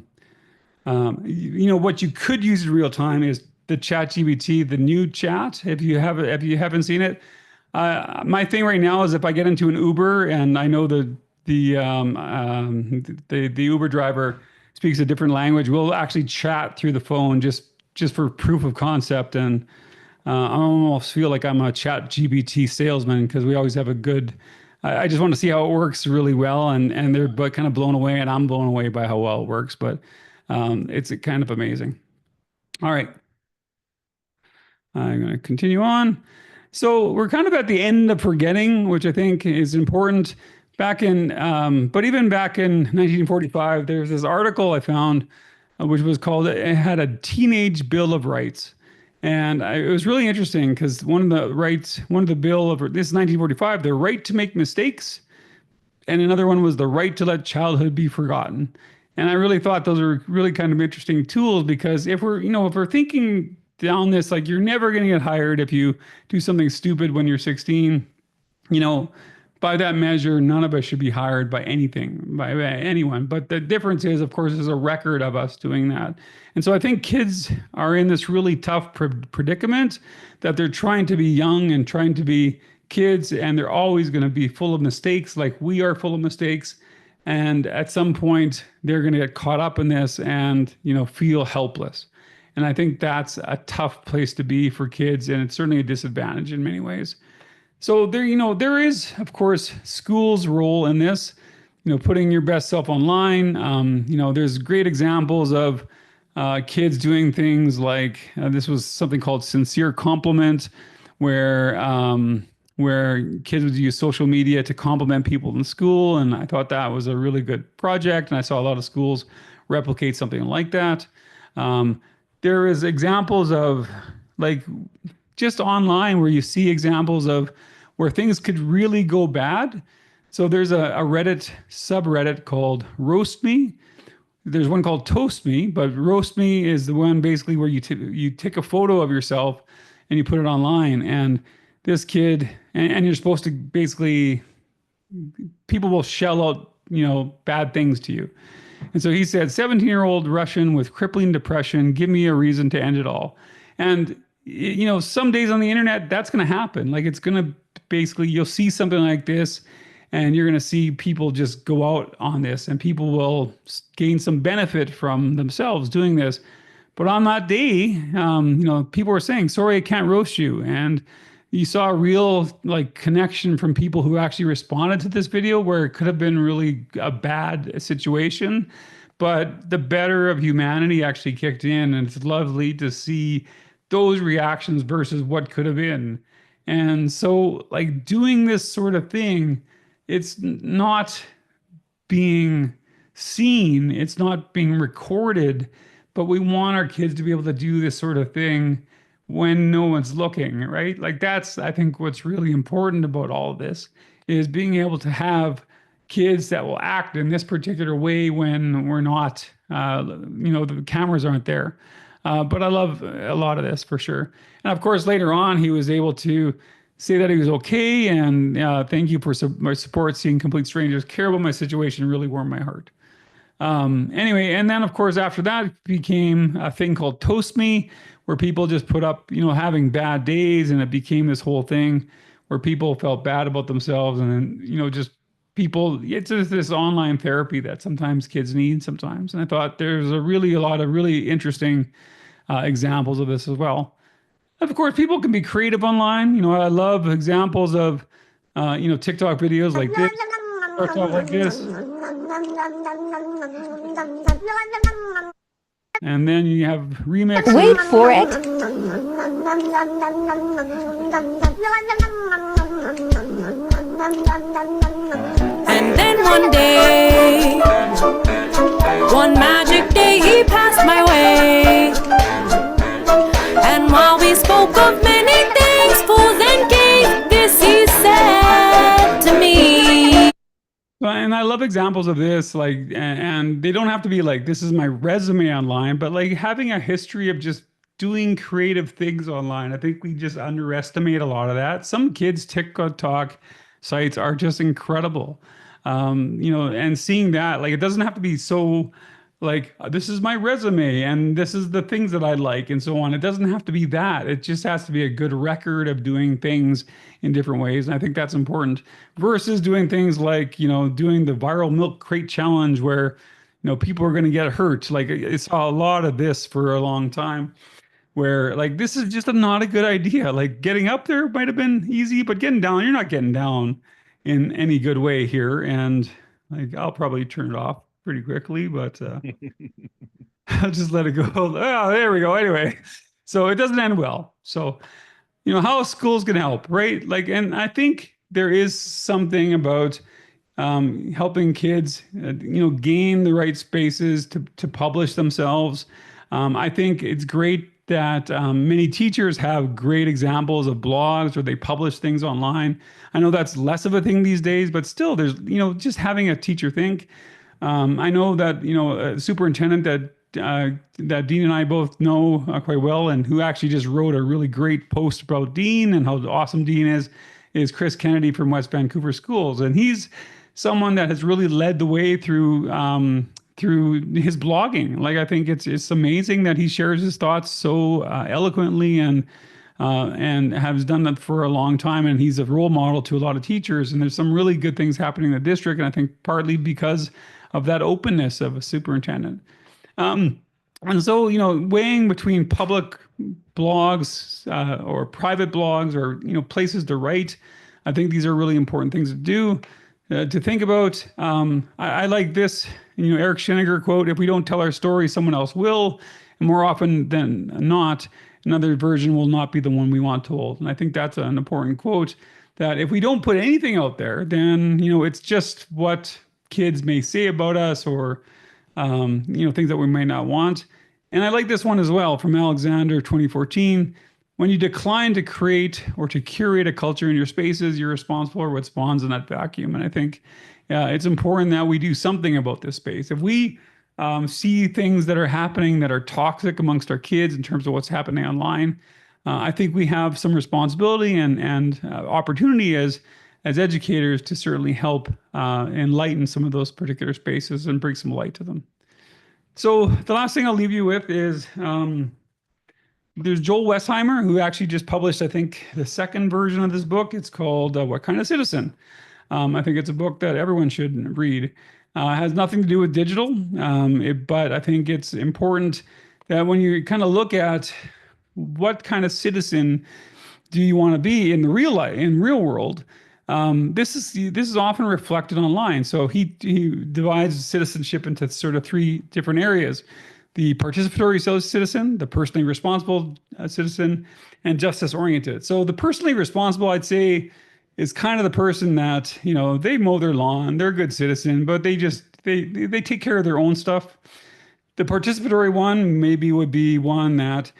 what you could use in real time is the Chat GBT, the new chat. If you haven't seen it, my thing right now is if I get into an Uber and I know the Uber driver speaks a different language, we'll actually chat through the phone just for proof of concept. And I almost feel like I'm a Chat GBT salesman because we always have a good. I just want to see how it works really well, and they're but kind of blown away, and I'm blown away by how well it works. But it's kind of amazing. All right. I'm going to continue on. So we're kind of at the end of forgetting, which I think is important. But even back in 1945, there's this article I found, which was called, it had a Teenage Bill of Rights. And it was really interesting because this is 1945, the right to make mistakes. And another one was the right to let childhood be forgotten. And I really thought those are really kind of interesting tools because if we're thinking down this, like you're never going to get hired if you do something stupid when you're 16, by that measure, none of us should be hired by anyone. But the difference is, of course, there's a record of us doing that. And so I think kids are in this really tough predicament that they're trying to be young and trying to be kids, and they're always going to be full of mistakes, like we are full of mistakes. And at some point, they're going to get caught up in this and, feel helpless. And I think that's a tough place to be for kids, and it's certainly a disadvantage in many ways. So there is, of course, school's role in this, putting your best self online. There's great examples of kids doing things like this was something called Sincere Compliment, where kids would use social media to compliment people in school. And I thought that was a really good project. And I saw a lot of schools replicate something like that. There is examples of like just online where you see examples of where things could really go bad. So there's a Reddit subreddit called Roast Me. There's one called Toast Me, but Roast Me is the one basically where you take a photo of yourself and you put it online. And this kid, and you're supposed to basically, people will shell out, bad things to you. And so he said, 17-year-old Russian with crippling depression, give me a reason to end it all. And, some days on the internet, that's going to happen. Like it's going to basically, you'll see something like this and you're going to see people just go out on this and people will gain some benefit from themselves doing this. But on that day, people were saying, sorry, I can't roast you. And you saw a real connection from people who actually responded to this video where it could have been really a bad situation, but the better of humanity actually kicked in, and it's lovely to see those reactions versus what could have been. And so doing this sort of thing, it's not being seen, it's not being recorded, but we want our kids to be able to do this sort of thing when no one's looking, right? That's, I think, what's really important about all of this is being able to have kids that will act in this particular way when we're not, the cameras aren't there. But I love a lot of this for sure. And of course, later on, he was able to say that he was okay. And thank you for my support. Seeing complete strangers care about my situation really warmed my heart. Anyway, and then of course, after that it became a thing called Toast Me, where people just put up, having bad days. And it became this whole thing where people felt bad about themselves. And then, just people, it's just this online therapy that sometimes kids need sometimes. And I thought there's a lot of really interesting examples of this as well. Of course, people can be creative online. I love examples of, TikTok videos like this. Starts off like this. And then you have remixes. Wait for it. And then one day, one magic day, he passed my way. And while we spoke of many things, fools and kings, this he said to me. And I love examples of this, like, and they don't have to be like, this is my resume online, but like having a history of just doing creative things online. I think we just underestimate a lot of that. Some kids' TikTok sites are just incredible. And seeing that, like, it doesn't have to be so like, this is my resume and this is the things that I like and so on. It doesn't have to be that. It just has to be a good record of doing things in different ways. And I think that's important versus doing things like, doing the viral milk crate challenge where, people are going to get hurt. Like, I saw a lot of this for a long time where like, this is just not a good idea. Like, getting up there might've been easy, but getting down, you're not getting down in any good way here. And like, I'll probably turn it off pretty quickly, but I'll just let it go. Oh, there we go. Anyway, so it doesn't end well. So, how is schools going to help, right? Like, and I think there is something about helping kids, gain the right spaces to publish themselves. I think it's great that many teachers have great examples of blogs or they publish things online. I know that's less of a thing these days, but still there's, just having a teacher think. I know that, a superintendent that Dean and I both know quite well and who actually just wrote a really great post about Dean and how awesome Dean is Chris Kennedy from West Vancouver Schools. And he's someone that has really led the way through his blogging. Like, I think it's amazing that he shares his thoughts so eloquently and has done that for a long time. And he's a role model to a lot of teachers. And there's some really good things happening in the district. And I think partly because of that openness of a superintendent. And so, weighing between public blogs or private blogs or, places to write, I think these are really important things to do, to think about. I like this, Eric Schenniger quote, "If we don't tell our story, someone else will. And more often than not, another version will not be the one we want told." And I think that's an important quote, that if we don't put anything out there, then, it's just what kids may say about us or, things that we may not want. And I like this one as well from Alexander 2014. "When you decline to create or to curate a culture in your spaces, you're responsible for what spawns in that vacuum." And I think it's important that we do something about this space. If we see things that are happening that are toxic amongst our kids in terms of what's happening online, I think we have some responsibility and opportunity as educators to certainly help enlighten some of those particular spaces and bring some light to them. So the last thing I'll leave you with is there's Joel Westheimer, who actually just published, I think, the second version of this book. It's called What Kind of Citizen? I think it's a book that everyone should read. It has nothing to do with digital, but I think it's important that when you kind of look at what kind of citizen do you want to be in the real life, in real world, this is often reflected online. So he divides citizenship into sort of three different areas: the participatory citizen, the personally responsible citizen, and justice-oriented. So the personally responsible, I'd say, is kind of the person that, they mow their lawn, they're a good citizen, but they take care of their own stuff. The participatory one maybe would be one that,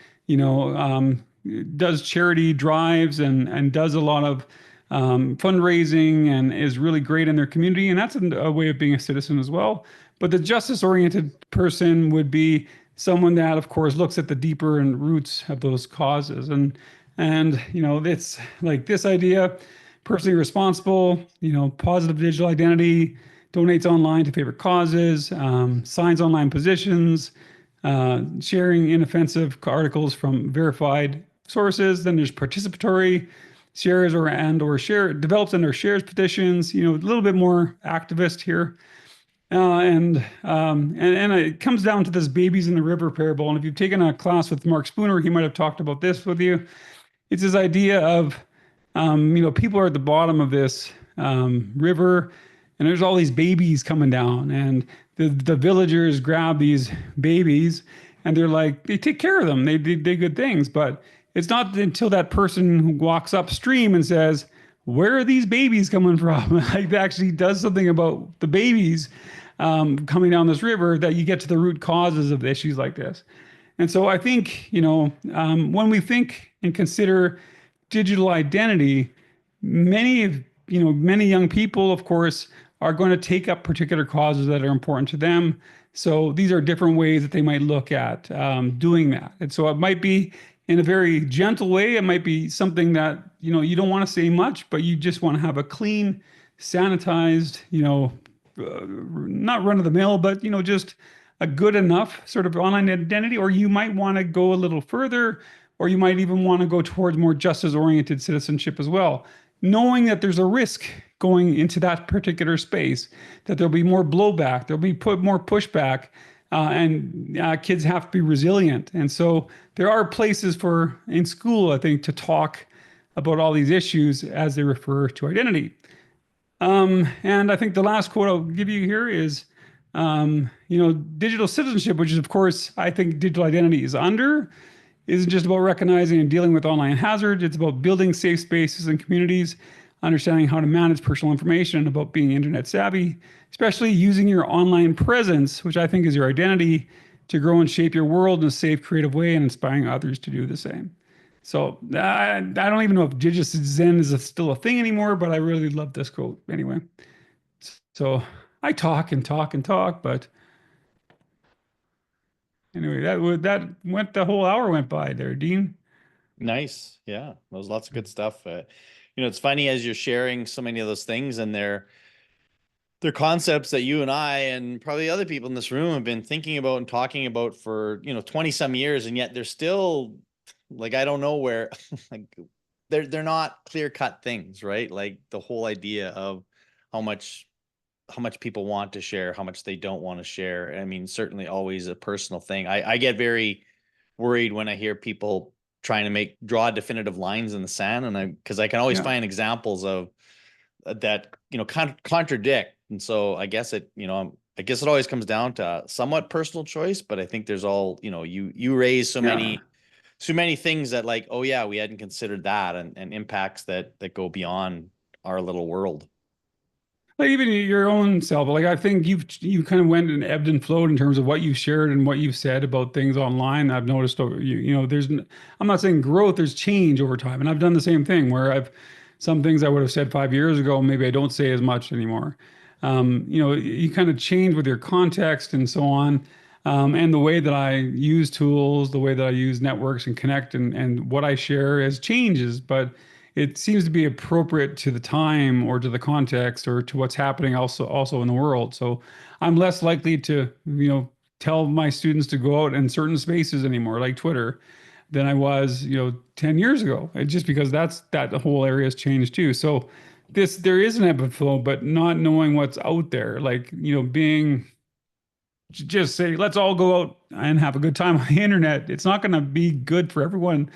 does charity drives and does a lot of fundraising and is really great in their community. And that's a way of being a citizen as well. But the justice-oriented person would be someone that, of course, looks at the deeper and roots of those causes. And it's like this idea: personally responsible, positive digital identity, donates online to favorite causes, signs online positions, sharing inoffensive articles from verified sources. Then there's participatory, shares or share, develops and or shares petitions, a little bit more activist here. And it comes down to this babies in the river parable. And if you've taken a class with Mark Spooner, he might have talked about this with you. It's this idea of, people are at the bottom of this river. and there's all these babies coming down, and the villagers grab these babies, and they're like, they take care of them, they did good things, but it's not until that person who walks upstream and says, where are these babies coming from? Like, that actually does something about the babies coming down this river, that you get to the root causes of issues like this. And so I think, when we think and consider digital identity, many young people, of course, are going to take up particular causes that are important to them. So these are different ways that they might look at doing that. And so it might be in a very gentle way. It might be something that, you don't want to say much, but you just want to have a clean, sanitized, not run of the mill, but, just a good enough sort of online identity. Or you might want to go a little further, or you might even want to go towards more justice-oriented citizenship as well, knowing that there's a risk going into that particular space, that there'll be more blowback, there'll be more pushback, and kids have to be resilient. And so there are places in school, I think, to talk about all these issues as they refer to identity. And I think the last quote I'll give you here is, digital citizenship, which is, of course, I think digital identity isn't just about recognizing and dealing with online hazards. It's about building safe spaces and communities, understanding how to manage personal information, and about being internet savvy, especially using your online presence, which I think is your identity, to grow and shape your world in a safe, creative way, and inspiring others to do the same. So I don't even know if digital Zen is still a thing anymore, but I really love this quote anyway. So I talk and talk and talk, but anyway, the whole hour went by there, Dean. Nice. Yeah. That was lots of good stuff. It's funny as you're sharing so many of those things, and they're concepts that you and I and probably other people in this room have been thinking about and talking about for, 20 some years. And yet they're still like, I don't know where, like they're not clear cut things, right? Like the whole idea of how much people want to share, how much they don't want to share. I mean, certainly always a personal thing. I get very worried when I hear people trying to draw definitive lines in the sand, and because I can always find examples of that, contradict. And so I guess it always comes down to somewhat personal choice, but I think there's all, you raise so many things that, like, oh yeah, we hadn't considered that, and impacts that go beyond our little world. Like even your own self, like I think you kind of went and ebbed and flowed in terms of what you shared and what you've said about things online. I've noticed over I'm not saying growth, there's change over time, and I've done the same thing where some things I would have said 5 years ago, maybe I don't say as much anymore. You kind of change with your context and so on, and the way that I use tools, the way that I use networks and connect, and what I share as changes, but it seems to be appropriate to the time or to the context or to what's happening also in the world. So I'm less likely to, tell my students to go out in certain spaces anymore, like Twitter, than I was, 10 years ago. And just because that whole area has changed too. So there is an ebb and flow, but not knowing what's out there, like, just say, let's all go out and have a good time on the internet. It's not going to be good for everyone.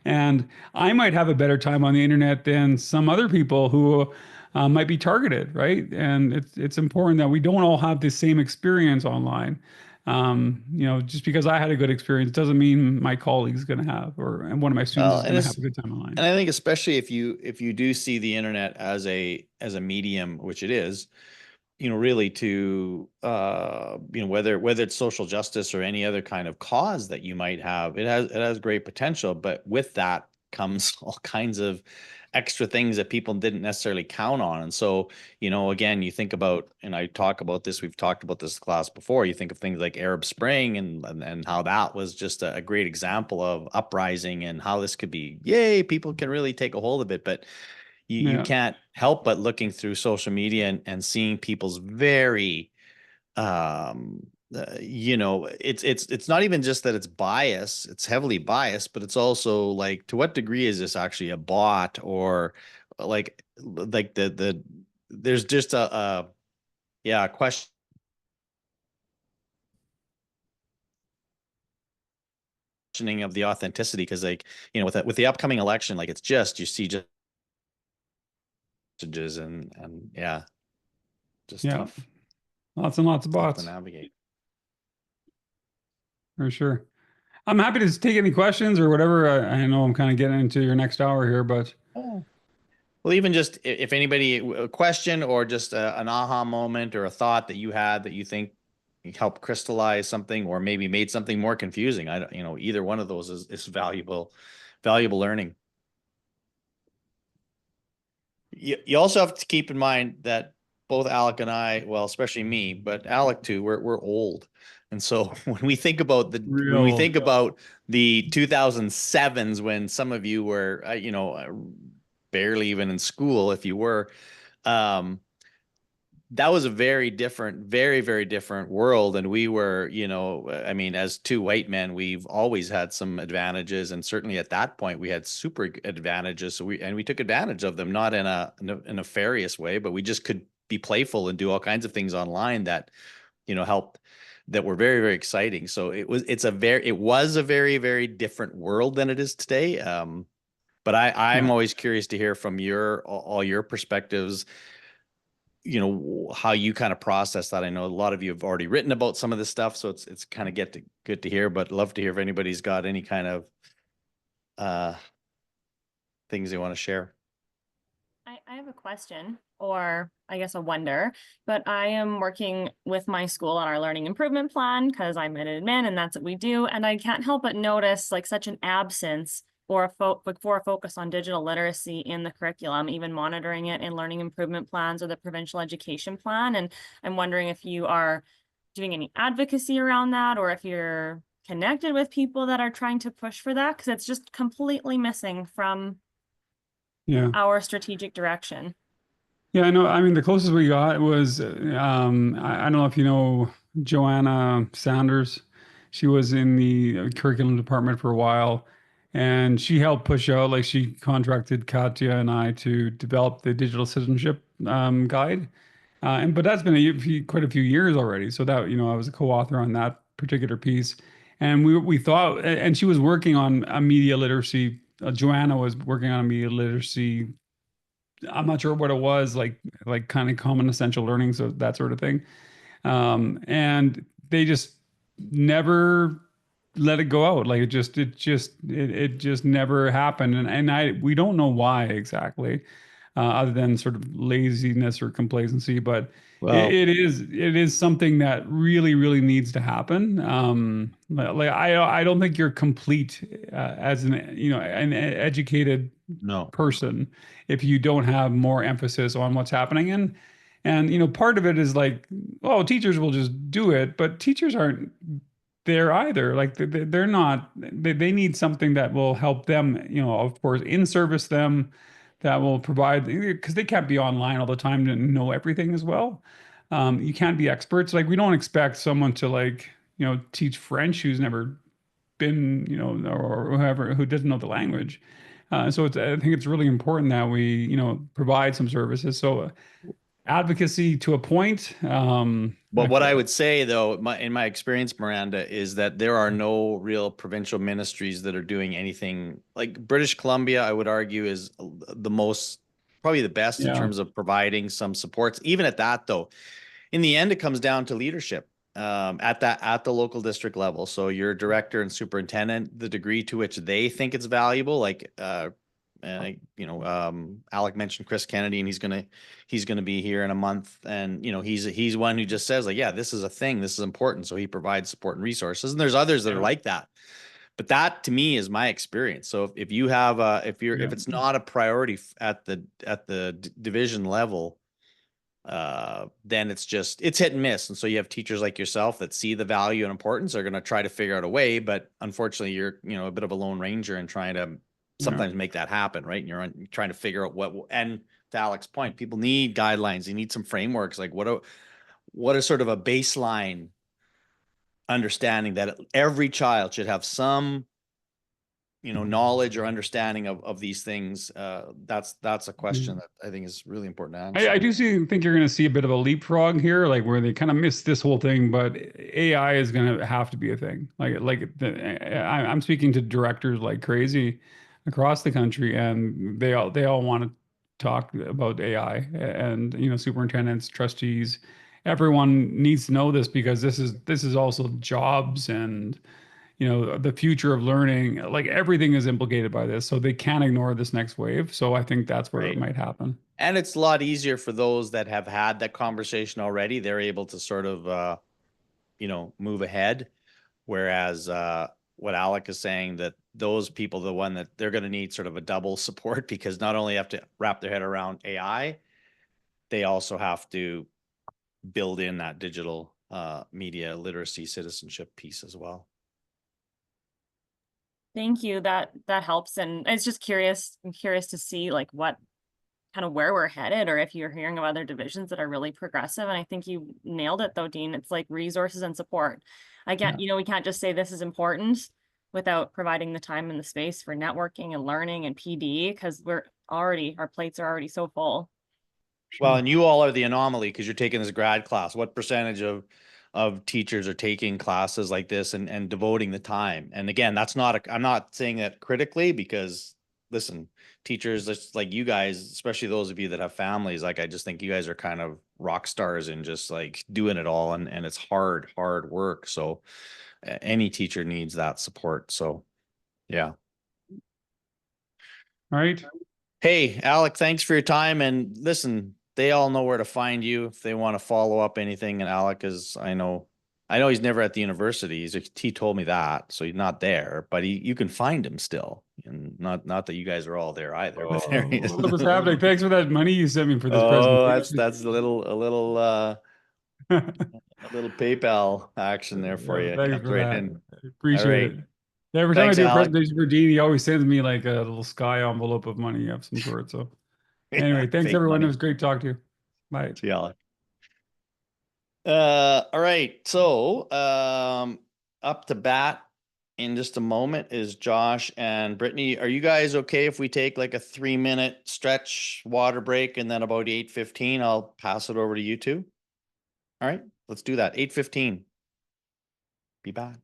And I might have a better time on the internet than some other people who might be targeted, right? And it's important that we don't all have the same experience online. Just because I had a good experience doesn't mean my colleague's going to have, and one of my students is going to have a good time online. And I think especially if you do see the internet as a medium, which it is, really to, whether it's social justice or any other kind of cause that you might have, it has great potential, but with that comes all kinds of extra things that people didn't necessarily count on. And so, again, you think about, and I talk about this, we've talked about this class before, you think of things like Arab Spring and how that was just a great example of uprising and how this could be, yay, people can really take a hold of it. But you can't help but looking through social media and seeing people's very, it's not even just that it's bias, it's heavily biased, but it's also like, to what degree is this actually a bot, or like there's just a question of the authenticity, because like, with the upcoming election, like, it's just, you see just messages and yeah. just Yeah. tough, Lots and lots of tough to bots navigate. for sure. I'm happy to take any questions or whatever. I know I'm kind of getting into your next hour here, but Oh. Well, even just if anybody a question or just an aha moment or a thought that you had that you think helped crystallize something or maybe made something more confusing, I don't, either one of those is valuable learning. You also have to keep in mind that both Alec and I, well, especially me, but Alec too, we're old. And so when we think about the 2007s, when some of you were, barely even in school, if you were, that was a very different, very, very different world. And we were, I mean, as two white men, we've always had some advantages. And certainly at that point, we had super advantages. So we took advantage of them, not in a nefarious way, but we just could be playful and do all kinds of things online that, helped, that were very, very exciting. So it was a very, very different world than it is today. But I'm always curious to hear from all your perspectives, how you kind of process that. I know a lot of you have already written about some of this stuff, so it's kind of good to hear, but love to hear if anybody's got any kind of things they want to share. I have a question, or I guess a wonder, but I am working with my school on our learning improvement plan because I'm an admin and that's what we do. And I can't help but notice like such an absence or a focus on digital literacy in the curriculum, even monitoring it in learning improvement plans or the provincial education plan. And I'm wondering if you are doing any advocacy around that, or if you're connected with people that are trying to push for that, because it's just completely missing from our strategic direction. Yeah, I know. I mean, the closest we got was, I don't know if you know Joanna Sanders. She was in the curriculum department for a while, and she helped push out, like she contracted Katya and I to develop the digital citizenship guide. But that's been quite a few years already. So that, I was a co-author on that particular piece. And we thought, and she was working on a media literacy. Joanna was working on a media literacy. I'm not sure what it was, like kind of common essential learning, so that sort of thing. And they just never let it go out. Like it just never happened. And we don't know why exactly, other than sort of laziness or complacency, but it is something that really, really needs to happen. Like I don't think you're complete as an educated person if you don't have more emphasis on what's happening. And part of it is like, oh, teachers will just do it, but teachers aren't there either. Like they're not. They need something that will help them. Of course, in service them, that will provide, because they can't be online all the time to know everything as well. You can't be experts. Like we don't expect someone to teach French who's never been, or whoever who doesn't know the language. So I think it's really important that we, provide some services. So advocacy to a point. But what I would say, though, in my experience, Miranda, is that there are no real provincial ministries that are doing anything. Like British Columbia, I would argue, is probably the best in terms of providing some supports. Even at that, though, in the end, it comes down to leadership at the local district level. So your director and superintendent, the degree to which they think it's valuable, like Alec mentioned Chris Kennedy, and he's gonna be here in a month, and he's one who just says like, yeah, this is a thing, this is important, so he provides support and resources. And there's others that are like that, but that to me is my experience. So if you have if it's not a priority at the division level, then it's hit and miss. And so you have teachers like yourself that see the value and importance, are going to try to figure out a way, but unfortunately you're a bit of a lone ranger and trying to sometimes make that happen, right? And you're trying to figure out and to Alec's point, people need guidelines. You need some frameworks. Like what are sort of a baseline understanding that every child should have some, knowledge or understanding of these things. That's a question that I think is really important to answer. I do think you're going to see a bit of a leapfrog here, like where they kind of missed this whole thing, but AI is going to have to be a thing. I'm speaking to directors like crazy across the country, and they all want to talk about AI, and superintendents, trustees, everyone needs to know this, because this is also jobs and the future of learning. Like, everything is implicated by this, so they can't ignore this next wave. So I think that's where it Right. might happen. And it's a lot easier for those that have had that conversation already. They're able to sort of, move ahead. Whereas what Alec is saying, that those people, the one that they're going to need sort of a double support, because not only have to wrap their head around AI, they also have to build in that digital media literacy citizenship piece as well. Thank you. That helps. And it's just I'm curious to see like what kind of where we're headed, or if you're hearing of other divisions that are really progressive. And I think you nailed it though, Dean. It's like resources and support. I can't, we can't just say this is important without providing the time and the space for networking and learning and PD, because our plates are already so full. Well, and you all are the anomaly, because you're taking this grad class. What percentage of teachers are taking classes like this and devoting the time? And again, I'm not saying that critically, because listen, teachers just like you guys, especially those of you that have families, like, I just think you guys are kind of rock stars and just like doing it all. And it's hard work. So any teacher needs that support. So yeah. All right. Hey, Alec, thanks for your time. And listen, they all know where to find you if they want to follow up anything. And Alec is, I know he's never at the university. He told me that, so he's not there, but you can find him still. And not that you guys are all there either, but there he is. What was happening? Thanks for that money you sent me for this Oh, presentation. that's a little PayPal action there for Yeah, you. thanks Comes for right that. in. Appreciate right. it. Yeah, every time I Thanks, do a Alec. presentation for Dean, he always sends me like a little sky envelope of money of some sort. So anyway, thanks Fake everyone. It money. was great talking to you. Bye. See you, Alec. All right. So, up to bat in just a moment is Josh and Brittany. Are you guys okay if we take like a 3-minute stretch water break, and then about 8:15, I'll pass it over to you two? All right, let's do that. 8:15. Be back.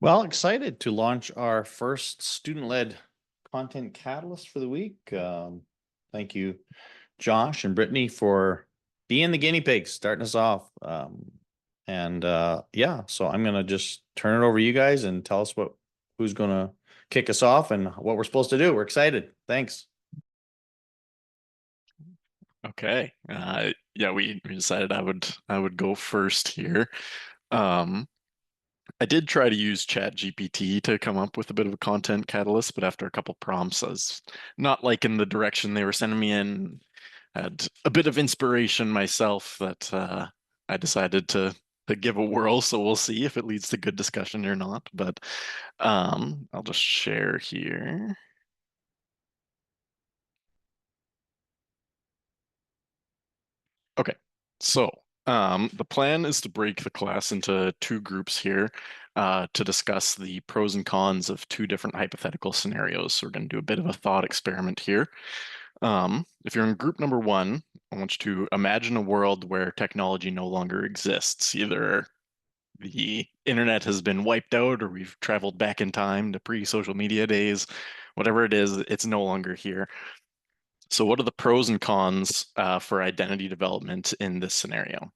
Well, excited to launch our first student-led content catalyst for the week. Thank you, Josh and Brittany, for being the guinea pigs, starting us off. Yeah, so I'm gonna just turn it over to you guys and tell us who's gonna kick us off and what we're supposed to do. We're excited. Thanks. Okay. Yeah, we decided I would go first here. I did try to use Chat GPT to come up with a bit of a content catalyst, but after a couple prompts, I was not liking the direction they were sending me in. Had a bit of inspiration myself that I decided to give a whirl. So we'll see if it leads to good discussion or not. But I'll just share here. Okay, so the plan is to break the class into two groups here to discuss the pros and cons of two different hypothetical scenarios. So we're going to do a bit of a thought experiment here. If you're in group number one, I want you to imagine a world where technology no longer exists. Either the internet has been wiped out or we've traveled back in time to pre-social media days, whatever it is, it's no longer here. So what are the pros and cons for identity development in this scenario?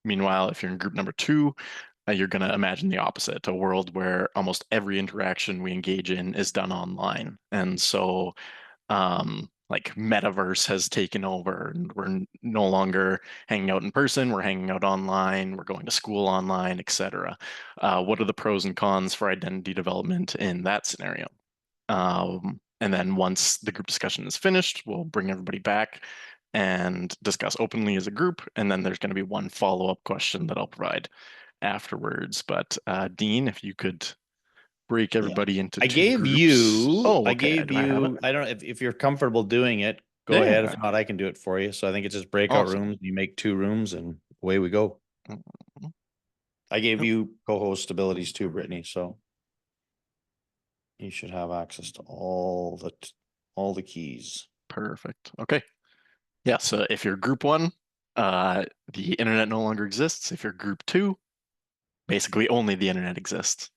Meanwhile, if you're in group number two, you're going to imagine the opposite, a world where almost every interaction we engage in is done online. And so like metaverse has taken over and we're no longer hanging out in person, we're hanging out online, we're going to school online, etc. What are the pros and cons for identity development in that scenario? And then once the group discussion is finished, we'll bring everybody back and discuss openly as a group. And then there's going to be one follow-up question that I'll provide afterwards. But Dean, if you could break everybody into I two gave groups. you, Oh, I okay. gave Do I have you, it? I don't know if you're comfortable doing it, go ahead. If Yeah. not, I can do it for you. So I think it's just breakout Awesome. rooms. You make two rooms and away we go. I gave Yep. you co-host abilities too, Brittany, so you should have access to all the keys. Perfect. Okay. Yeah, so if you're group one, the internet no longer exists. If you're group two, basically only the internet exists.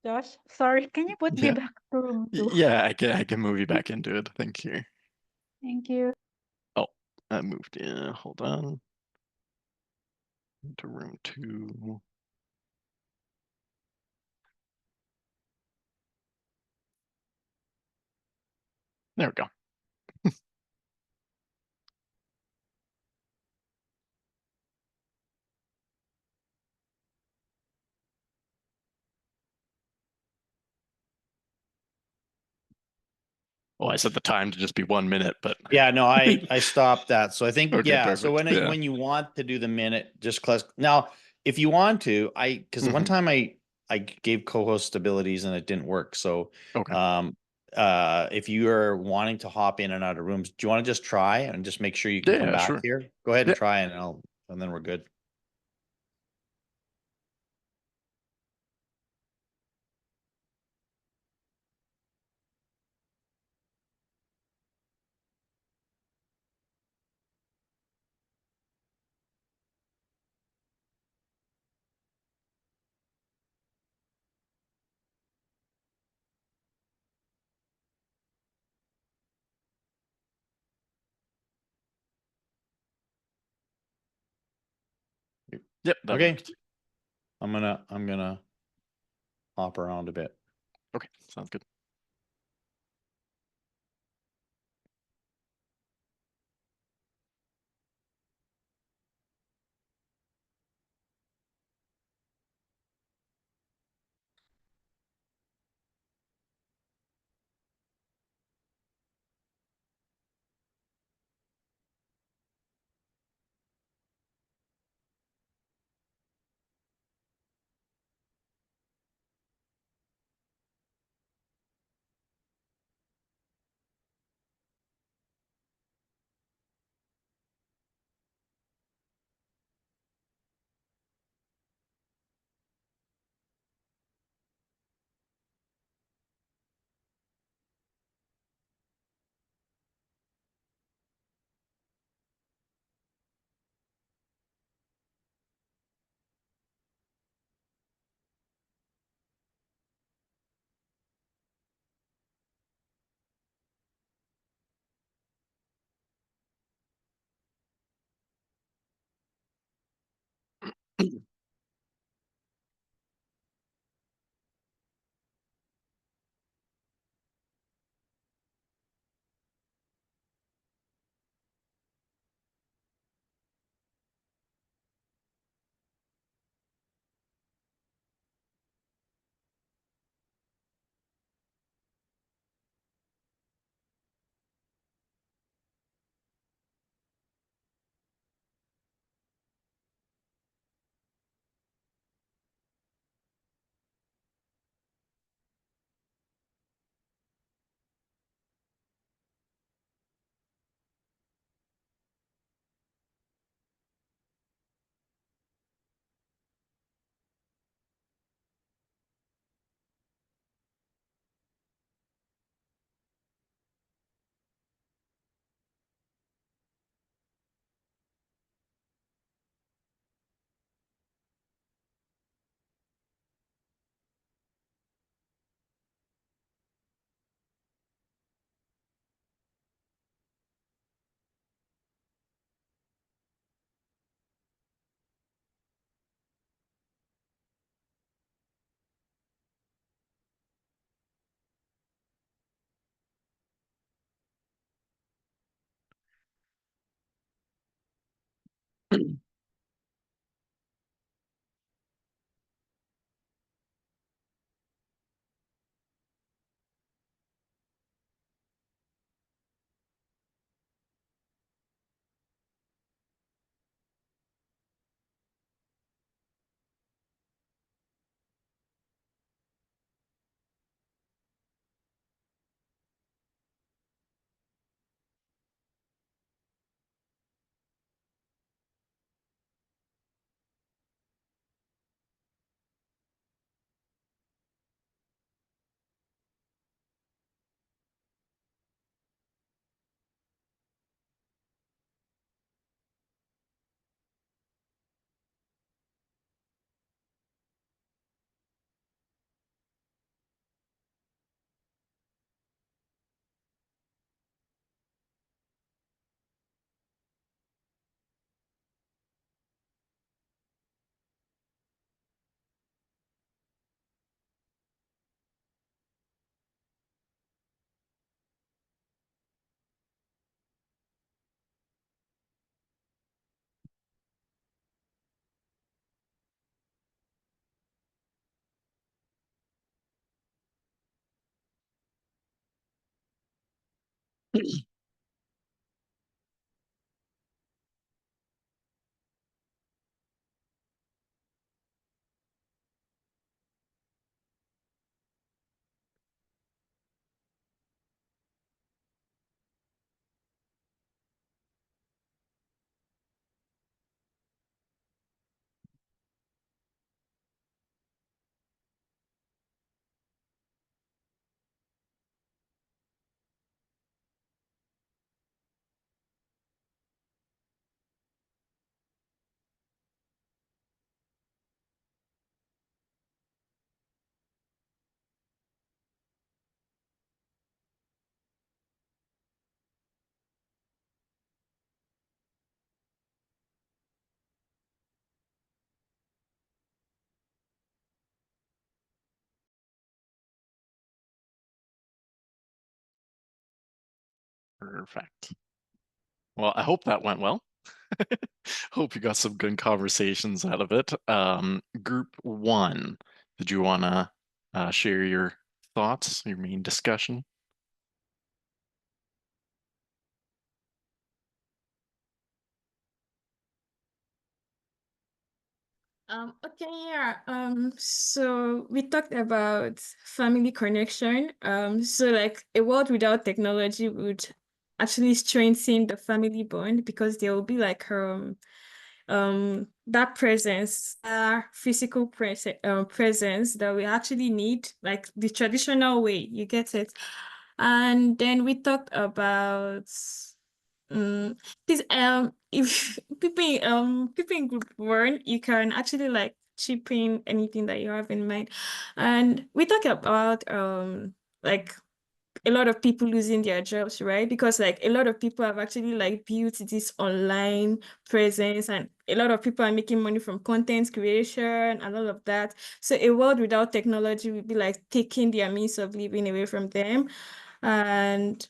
Josh, sorry, can you put me Yeah. back to room 2? Yeah, I can move you back into it. Thank you. Thank you. Oh, I moved in. Hold on. Into room 2. There we go. Oh, I set the time to just be 1 minute, but Yeah, no, I stopped that. So I think, okay, yeah, so perfect. Yeah. when you want to do the minute, just click. Now, if you want to, because the one time I gave co-host abilities and it didn't work. So Okay. if you are wanting to hop in and out of rooms, do you want to just try and just make sure you can come Yeah, back sure. here? Go ahead and Yeah. try and then we're good. Yep, that Okay. worked. I'm gonna hop around a bit. Okay, sounds good. Perfect. Well, I hope that went well. Hope you got some good conversations out of it. Group 1, did you want to share your thoughts, your main discussion? Okay, yeah. So we talked about family connection. So like a world without technology would actually strengthen the family bond because there will be like that presence, physical presence that we actually need, like the traditional way, you get it. And then we talked about this if people in group 1, you can actually like chip in anything that you have in mind. And we talk about like a lot of people losing their jobs, right? Because like a lot of people have actually like built this online presence, and a lot of people are making money from content creation and all of that. So a world without technology would be like taking their means of living away from them. And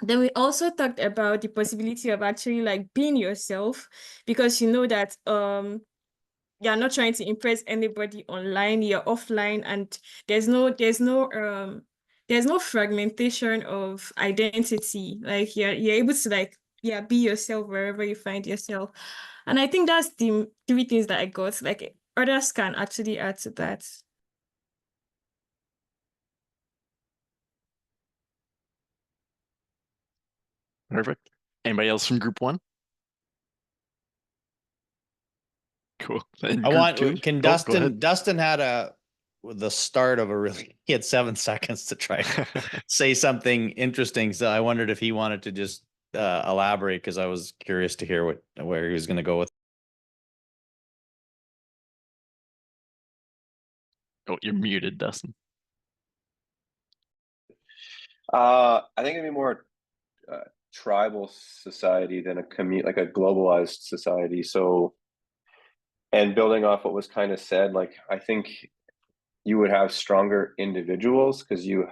then we also talked about the possibility of actually like being yourself, because you know that you're not trying to impress anybody online, you're offline, and there's no fragmentation of identity. Like you're able to like be yourself wherever you find yourself. And I think that's the 3 things that I got. Like others can actually add to that. Perfect. Anybody else from group 1? Cool. And I group want, 2? can Oh, go ahead. Dustin had the start of a really, he had 7 seconds to try to say something interesting. So I wondered if he wanted to just elaborate, because I was curious to hear where he was going to go with. Oh, you're muted, Dustin. I think it'd be more tribal society than like a globalized society. So, and building off what was kind of said, like I think you would have stronger individuals because you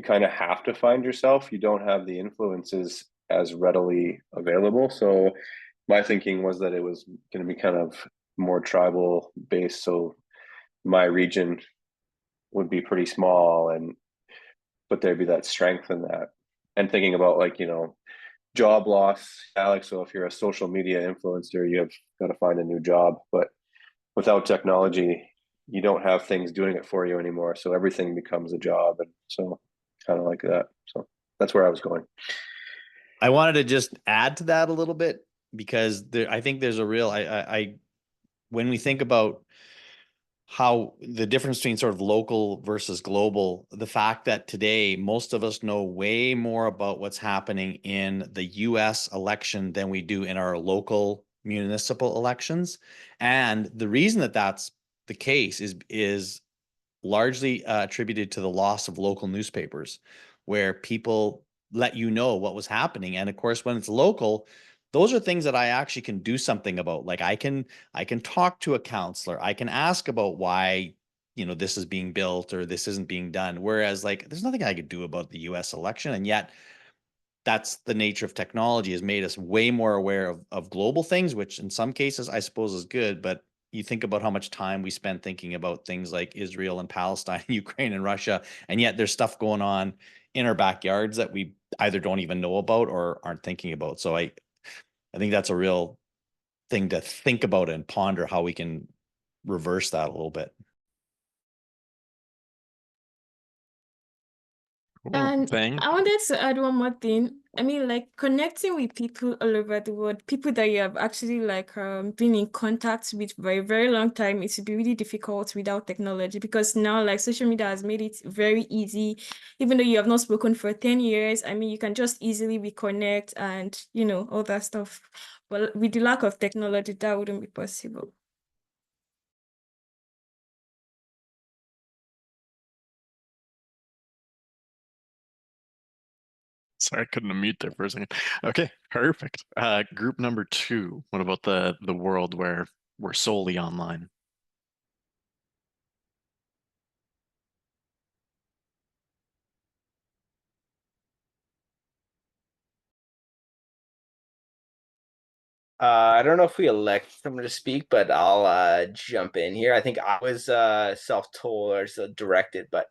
kind of have to find yourself. You don't have the influences as readily available. So my thinking was that it was going to be kind of more tribal based. So my region would be pretty small, but there'd be that strength in that. And thinking about like, job loss, Alex. So if you're a social media influencer, you have got to find a new job. But without technology, you don't have things doing it for you anymore. So everything becomes a job. And so kind of like that. So that's where I was going. I wanted to just add to that a little bit, because I think there's a real, when we think about how the difference between sort of local versus global, the fact that today most of us know way more about what's happening in the US election than we do in our local municipal elections. And the reason that that's the case is largely attributed to the loss of local newspapers, where people let you know what was happening. And of course, when it's local, those are things that I actually can do something about. Like I can talk to a counselor. I can ask about why, this is being built or this isn't being done. Whereas like, there's nothing I could do about the US election. And yet that's the nature of technology, has made us way more aware of global things, which in some cases I suppose is good. But you think about how much time we spend thinking about things like Israel and Palestine, Ukraine and Russia, and yet there's stuff going on in our backyards that we either don't even know about or aren't thinking about. So I think that's a real thing to think about and ponder how we can reverse that a little bit. And Thank I wanted to add one more thing. I mean, like connecting with people all over the world, people that you have actually like been in contact with for a very long time, it would be really difficult without technology, because now like social media has made it very easy. Even though you have not spoken for 10 years, I mean, you can just easily reconnect and, you know, all that stuff. But with the lack of technology, that wouldn't be possible. Sorry, I couldn't unmute there for a second. Okay, perfect. Group number 2. What about the world where we're solely online? I don't know if we elect someone to speak, but I'll jump in here. I think I was self-told or directed, but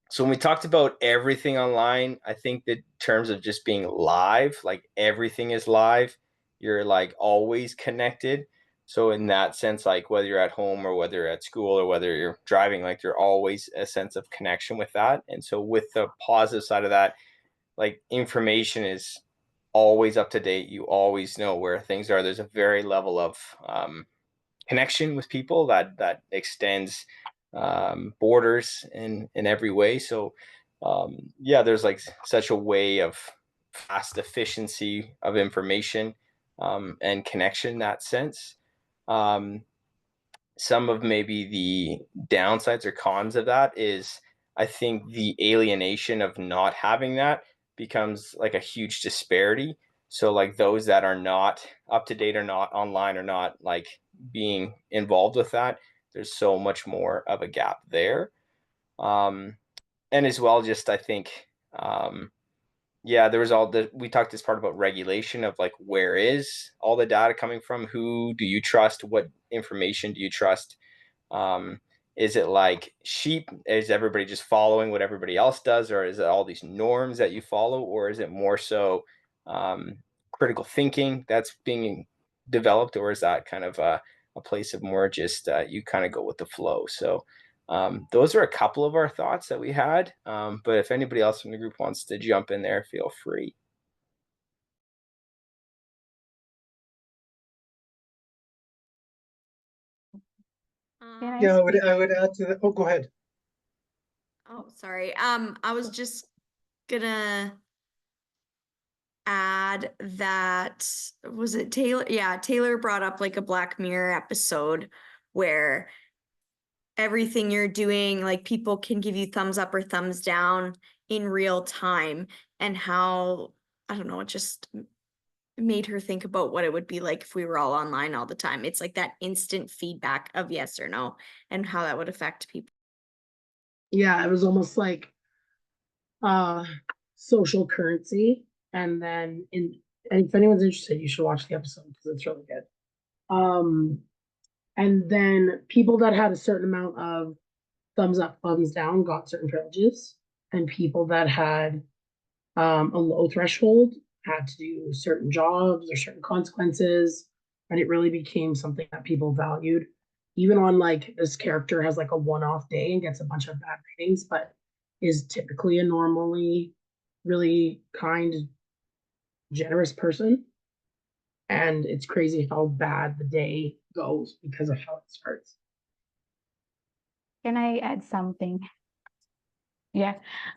so when we talked about everything online, I think that in terms of just being live, like everything is live, you're like always connected. So in that sense, like whether you're at home or whether you're at school or whether you're driving, like you're always a sense of connection with that. And so with the positive side of that, like information is always up to date. You always know where things are. There's a very level of connection with people that extends borders in every way. So yeah, there's like such a way of fast efficiency of information and connection in that sense. Some of maybe the downsides or cons of that is I think the alienation of not having that becomes like a huge disparity. So like those that are not up to date or not online or not like being involved with that, there's so much more of a gap there. And as well, just I think yeah, there was we talked this part about regulation of like where is all the data coming from? Who do you trust? What information do you trust? Um, is it like sheep? Is everybody just following what everybody else does, or is it all these norms that you follow, or is it more so critical thinking that's being developed, or is that kind of a place of more just you kind of go with the flow? So those are a couple of our thoughts that we had. But if anybody else from the group wants to jump in there, feel free. Yeah, I would add to that. Oh, go ahead. Oh, sorry. I was just gonna add that, was it Taylor? Yeah, Taylor brought up like a Black Mirror episode where everything you're doing, like people can give you thumbs up or thumbs down in real time, and how, I don't know, it just made her think about what it would be like if we were all online all the time. It's like that instant feedback of yes or no, and how that would affect people. Yeah, it was almost like social currency. And then and if anyone's interested, you should watch the episode because it's really good. And then people that had a certain amount of thumbs up, thumbs down got certain privileges, and people that had a low threshold had to do certain jobs or certain consequences, and it really became something that people valued. Even on like this character has like a one-off day and gets a bunch of bad ratings, but is typically a normally really kind, generous person. And it's crazy how bad the day goes because of how it starts. Can I add something? Yeah.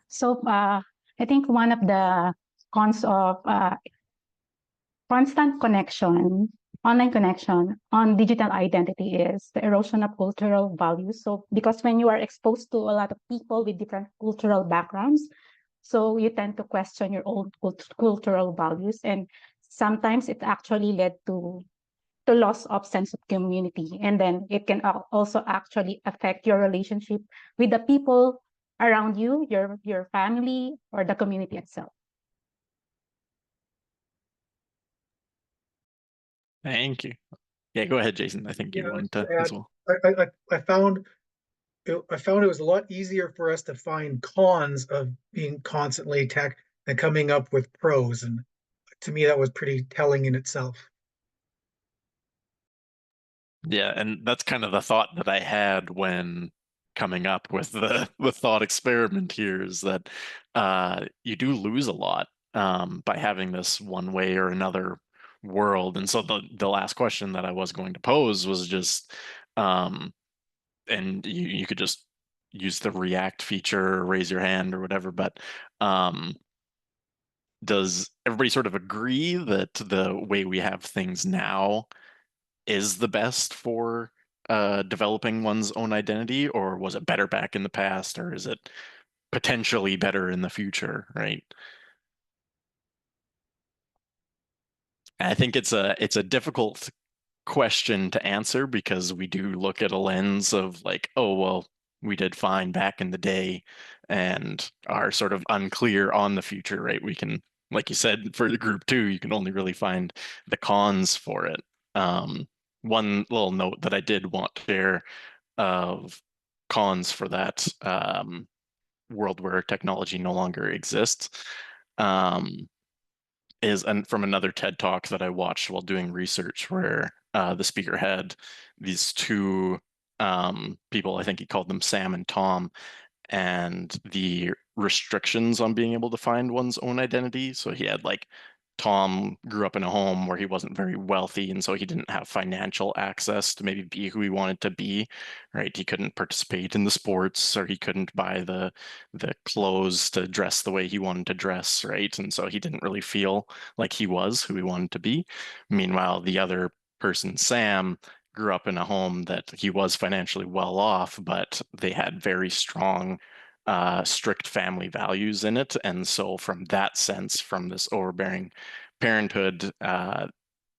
So I think one of the cons of constant connection, online connection on digital identity is the erosion of cultural values. So because when you are exposed to a lot of people with different cultural backgrounds, so you tend to question your own cultural values, and sometimes it actually led to loss of sense of community, and then it can also actually affect your relationship with the people around you, your family, or the community itself. Thank you. Yeah, go ahead, Jason. I think you wanted to as well. I found I found it was a lot easier for us to find cons of being constantly attacked than coming up with pros. And to me, that was pretty telling in itself. Yeah, and that's kind of the thought that I had when coming up with the thought experiment here, is that you do lose a lot by having this one way or another world. And so the last question that I was going to pose was just, and you could just use the react feature or raise your hand or whatever, but does everybody sort of agree that the way we have things now is the best for developing one's own identity, or was it better back in the past, or is it potentially better in the future, right? I think it's a difficult question to answer, because we do look at a lens of like, oh, well, we did fine back in the day, and are sort of unclear on the future, right? We can, like you said, for the group 2, you can only really find the cons for it. One little note that I did want to share of cons for that world where technology no longer exists is from another TED Talk that I watched while doing research, where the speaker had these two people, I think he called them Sam and Tom, and the restrictions on being able to find one's own identity. So he had like, Tom grew up in a home where he wasn't very wealthy, and so he didn't have financial access to maybe be who he wanted to be, right? He couldn't participate in the sports, or he couldn't buy the clothes to dress the way he wanted to dress, right? And so he didn't really feel like he was who he wanted to be. Meanwhile, the other person, Sam, grew up in a home that he was financially well off, but they had very strong strict family values in it. And so from that sense, from this overbearing parenthood,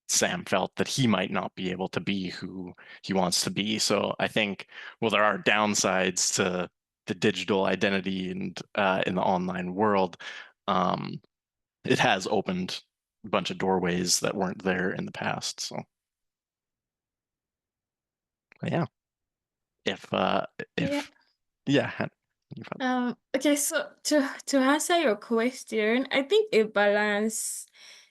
Sam felt that he might not be able to be who he wants to be. So I think, well, there are downsides to the digital identity and in the online world. It has opened a bunch of doorways that weren't there in the past. So yeah. If yeah. Okay, so to answer your question, I think a balance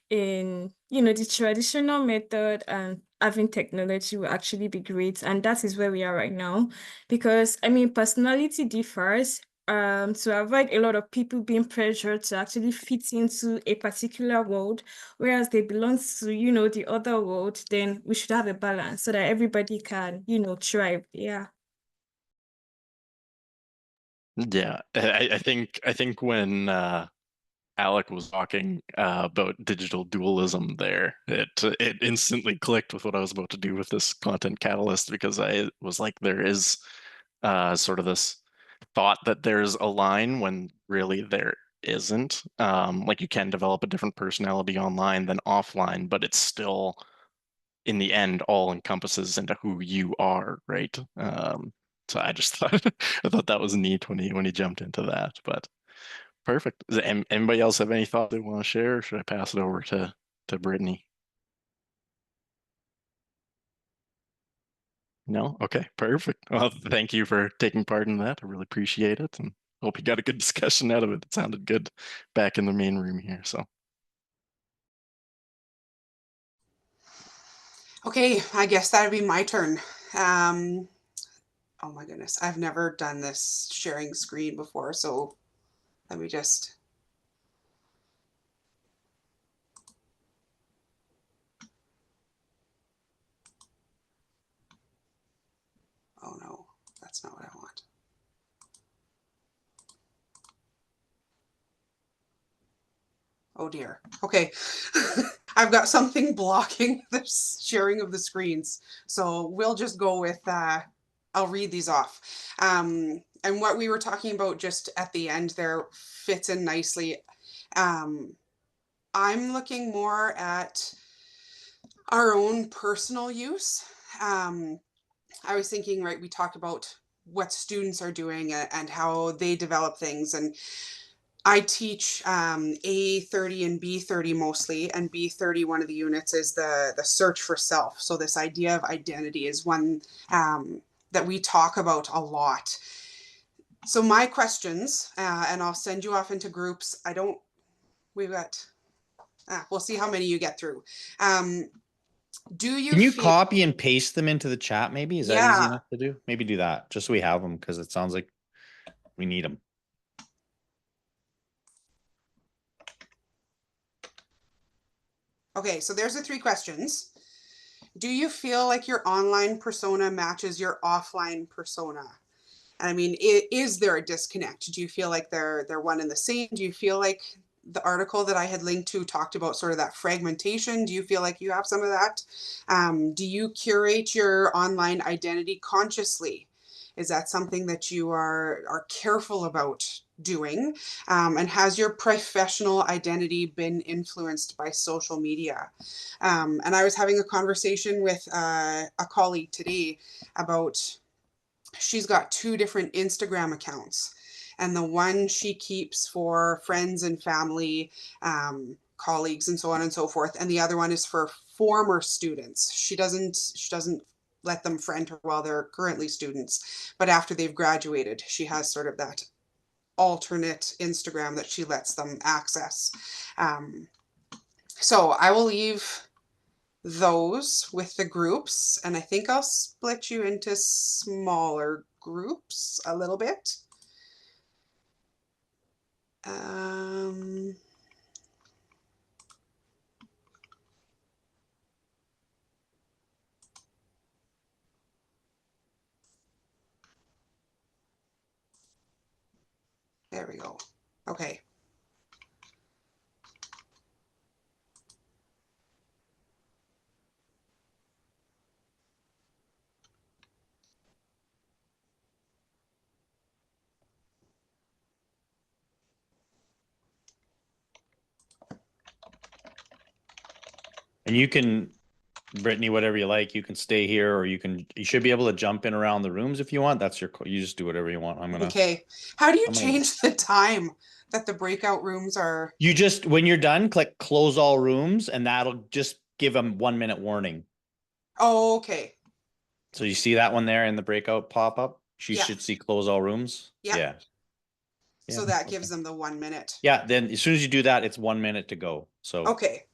in, the traditional method and having technology will actually be great. And that is where we are right now. Because I mean, personality differs. To avoid a lot of people being pressured to actually fit into a particular world, whereas they belong to, the other world, then we should have a balance so that everybody can, thrive. Yeah. Yeah, I think when Alec was talking about digital dualism there, it instantly clicked with what I was about to do with this content catalyst, because I was like, there is sort of this thought that there's a line when really there isn't. Like, you can develop a different personality online than offline, but it's still, in the end, all encompasses into who you are, right? So I just thought I thought that was neat when he jumped into that. But perfect. Does anybody else have any thought they want to share, or should I pass it over to Brittany? No? Okay, perfect. Well, thank you for taking part in that. I really appreciate it, and hope you got a good discussion out of it. It sounded good back in the main room here. So okay, I guess that'd be my turn. Oh my goodness, I've never done this sharing screen before, so let me just. Oh no, that's not what I want. Oh dear. Okay. I've got something blocking the sharing of the screens. So we'll just go with, I'll read these off. And what we were talking about just at the end there fits in nicely. I'm looking more at our own personal use. I was thinking, right, we talked about what students are doing and how they develop things. And I teach A30 and B30 mostly, and B30, one of the units is the search for self. So this idea of identity is one that we talk about a lot. So my questions, and I'll send you off into groups. We'll see how many you get through. Do you Can you feel, copy and paste them into the chat maybe? Is that easy Yeah. enough to do? Maybe do that, just so we have them, because it sounds like we need them. Okay, so there's the 3 questions. Do you feel like your online persona matches your offline persona? And I mean, is there a disconnect? Do you feel like they're one and the same? Do you feel like the article that I had linked to talked about sort of that fragmentation? Do you feel like you have some of that? Do you curate your online identity consciously? Is that something that you are careful about doing? And has your professional identity been influenced by social media? And I was having a conversation with a colleague today about, she's got 2 different Instagram accounts, and the one she keeps for friends and family, colleagues, and so on and so forth, and the other one is for former students. She doesn't let them friend her while they're currently students, but after they've graduated, she has sort of that alternate Instagram that she lets them access. So I will leave those with the groups, and I think I'll split you into smaller groups a little bit. There we go. Okay. And you can, Brittany, whatever you like, you can stay here, or you should be able to jump in around the rooms if you want. That's you just do whatever you want. Okay. How do you I'm gonna- change the time that the breakout rooms are? You just, when you're done, click close all rooms, and that'll just give them 1-minute warning. Oh, okay. So you see that one there in the breakout pop up? You Yeah. should see close all rooms. Yeah. Yeah. So that gives them the 1 minute. Yeah. Then as soon as you do that, it's 1 minute to go. So Okay.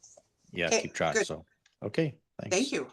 yeah, Okay, keep track. good. So okay. Thanks. Thank you.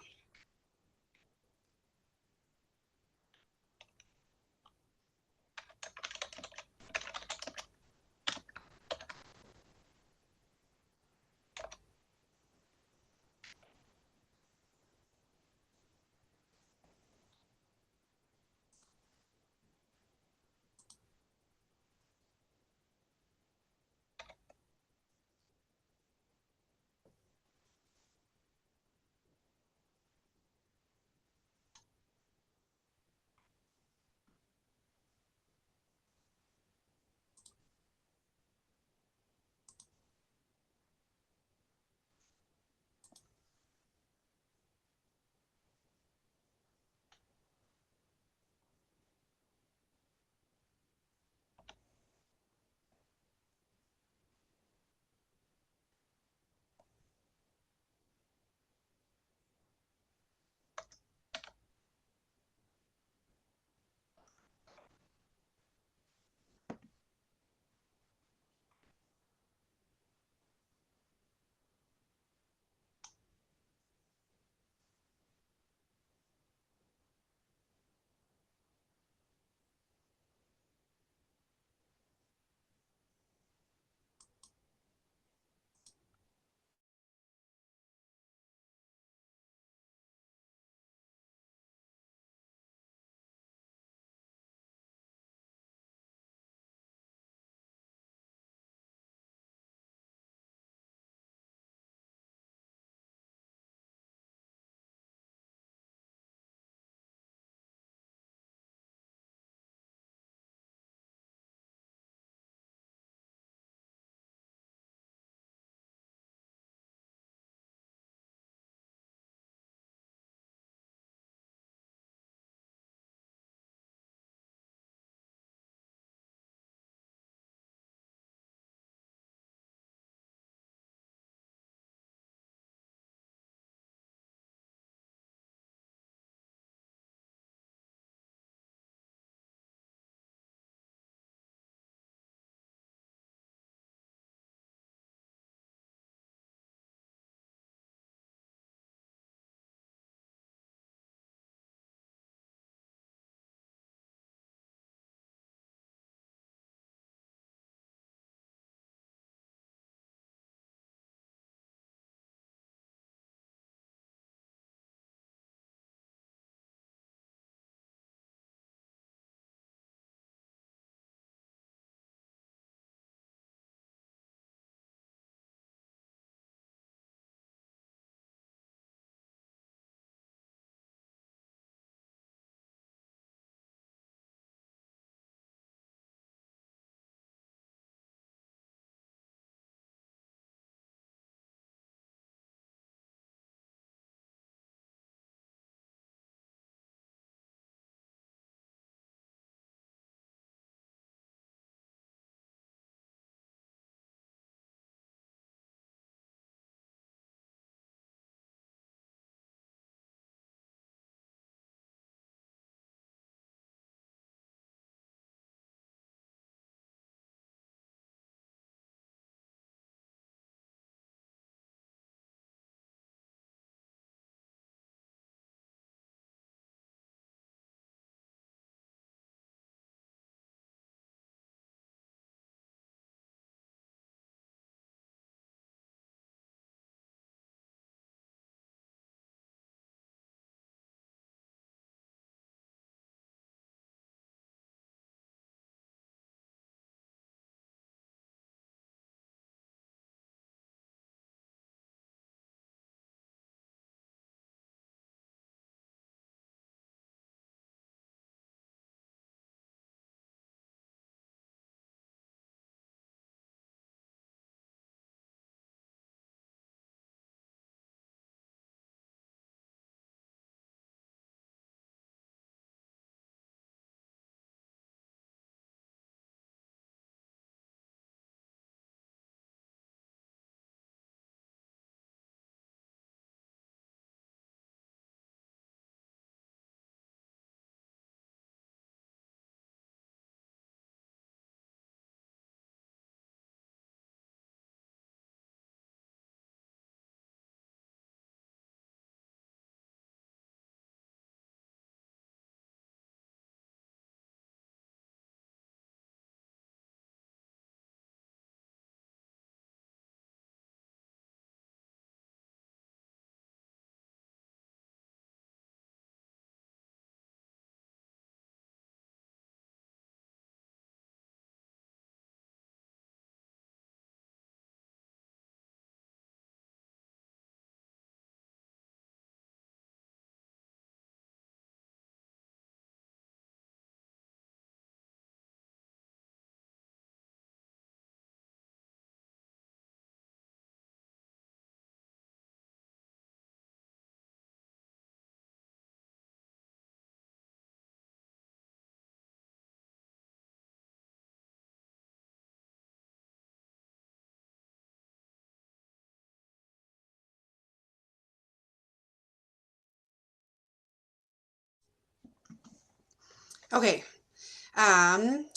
Okay.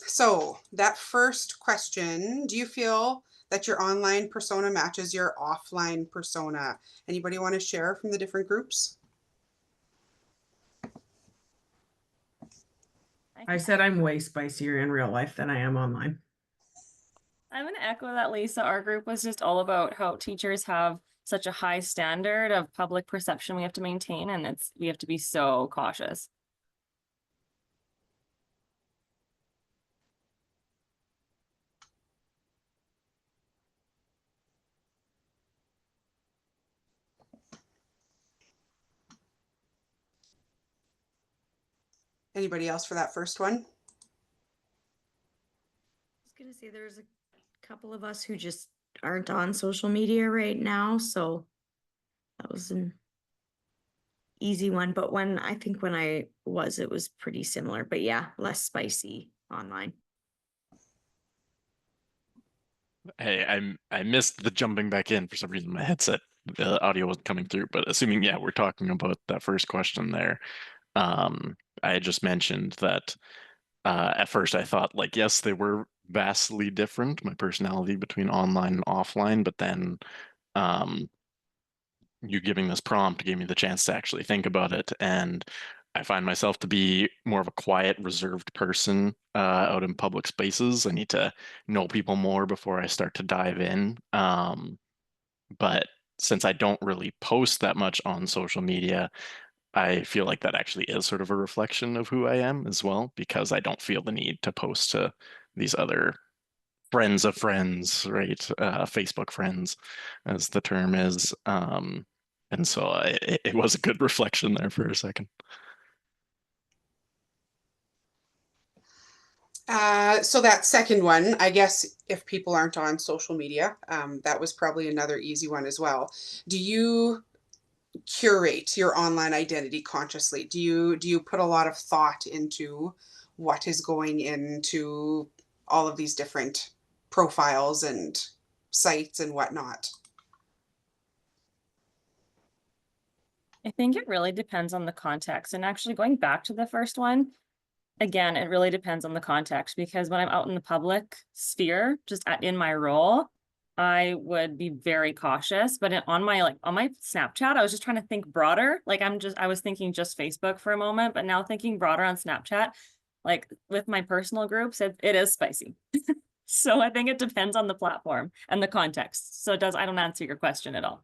So that first question, do you feel that your online persona matches your offline persona? Anybody want to share from the different groups? I said I'm way spicier in real life than I am online. I'm going to echo that, Lisa. Our group was just all about how teachers have such a high standard of public perception we have to maintain, and we have to be so cautious. Anybody else for that first one? I was gonna say there's a couple of us who just aren't on social media right now, so that was an easy one. But when I was, it was pretty similar. But yeah, less spicy online. Hey, I missed the jumping back in for some reason. My headset, the audio wasn't coming through, but assuming, yeah, we're talking about that first question there. I had just mentioned that at first I thought like, yes, they were vastly different, my personality between online and offline, but then you giving this prompt gave me the chance to actually think about it. And I find myself to be more of a quiet, reserved person out in public spaces. I need to know people more before I start to dive in. But since I don't really post that much on social media, I feel like that actually is sort of a reflection of who I am as well, because I don't feel the need to post to these other friends of friends, right? Facebook friends, as the term is. And so it was a good reflection there for a second. So that second one, I guess if people aren't on social media, that was probably another easy one as well. Do you curate your online identity consciously? Do you put a lot of thought into what is going into all of these different profiles and sites and whatnot? I think it really depends on the context. And actually going back to the first one, again, it really depends on the context, because when I'm out in the public sphere, just in my role, I would be very cautious. But on my Snapchat, I was just trying to think broader. Like I was thinking just Facebook for a moment, but now thinking broader on Snapchat, like with my personal groups, it is spicy. So I think it depends on the platform and the context. So I don't answer your question at all.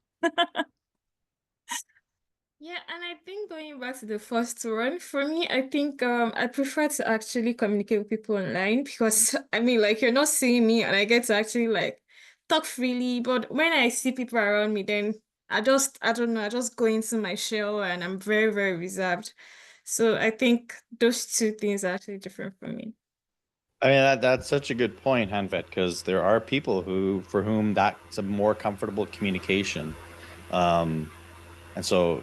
Yeah, and I think going back to the first one, for me, I think I prefer to actually communicate with people online, because I mean, like, you're not seeing me and I get to actually like talk freely. But when I see people around me, then I don't know, I just go into my shell and I'm very, very reserved. So I think those two things are actually different for me. I mean, that's such a good point, Hanvet, because there are people for whom that's a more comfortable communication. And so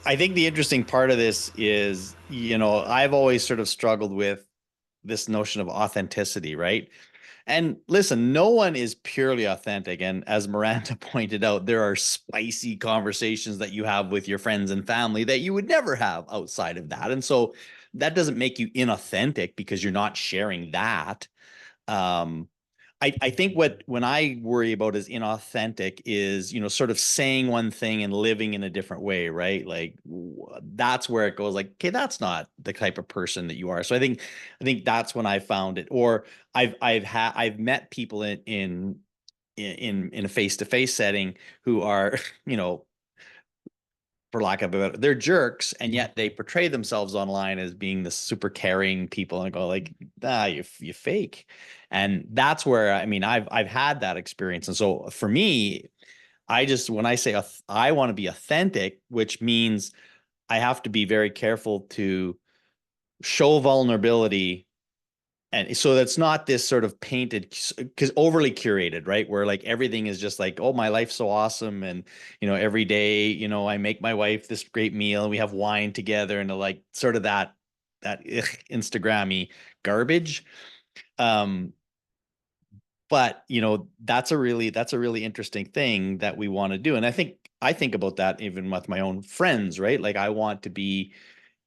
I think the interesting part of this is, I've always sort of struggled with this notion of authenticity, right? And listen, no one is purely authentic. And as Miranda pointed out, there are spicy conversations that you have with your friends and family that you would never have outside of that. And so that doesn't make you inauthentic because you're not sharing that. I think when I worry about as inauthentic is, sort of saying one thing and living in a different way, right? Like that's where it goes like, okay, that's not the type of person that you are. So I think that's when I found it. Or I've met people in a face-to-face setting who are, for lack of a better, they're jerks, and yet they portray themselves online as being the super caring people, and I go like, you fake. And that's where, I mean, I've had that experience. And so for me, when I say I want to be authentic, which means I have to be very careful to show vulnerability. And so that's not this sort of painted, because overly curated, right? Where like everything is just like, oh, my life's so awesome. And, every day, I make my wife this great meal and we have wine together, and like sort of that Instagram-y garbage. But, that's a really interesting thing that we want to do. And I think about that even with my own friends, right? Like I want to be,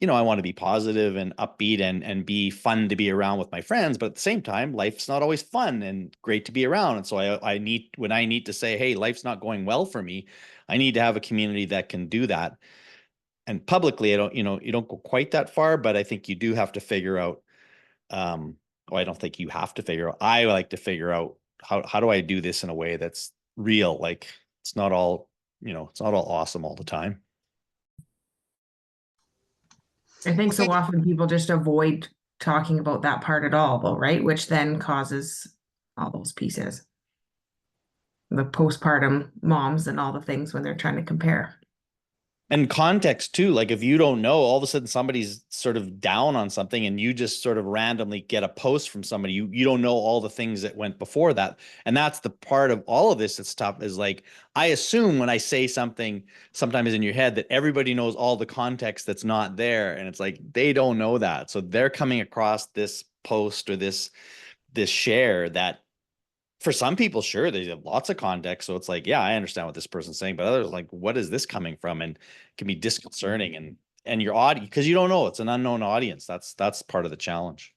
you know, I want to be positive and upbeat and be fun to be around with my friends, but at the same time, life's not always fun and great to be around. And so I need, when I need to say, hey, life's not going well for me, I need to have a community that can do that. And publicly, I don't, you know, you don't go quite that far, but I think you do have to figure out, well, I don't think you have to figure out, I like to figure out how do I do this in a way that's real? Like it's not all, you know, it's not all awesome all the time. I think so often people just avoid talking about that part at all, though, right? Which then causes all those pieces. The postpartum moms and all the things when they're trying to compare. And context too, like if you don't know, all of a sudden somebody's sort of down on something and you just sort of randomly get a post from somebody, you don't know all the things that went before that. And that's the part of all of this that's tough, is like, I assume when I say something sometimes in your head that everybody knows all the context that's not there. And it's like, they don't know that. So they're coming across this post or this share that, for some people, sure, they have lots of context. So it's like, yeah, I understand what this person's saying, but others like, what is this coming from? And it can be disconcerting, and your audience, because you don't know, it's an unknown audience. That's part of the challenge.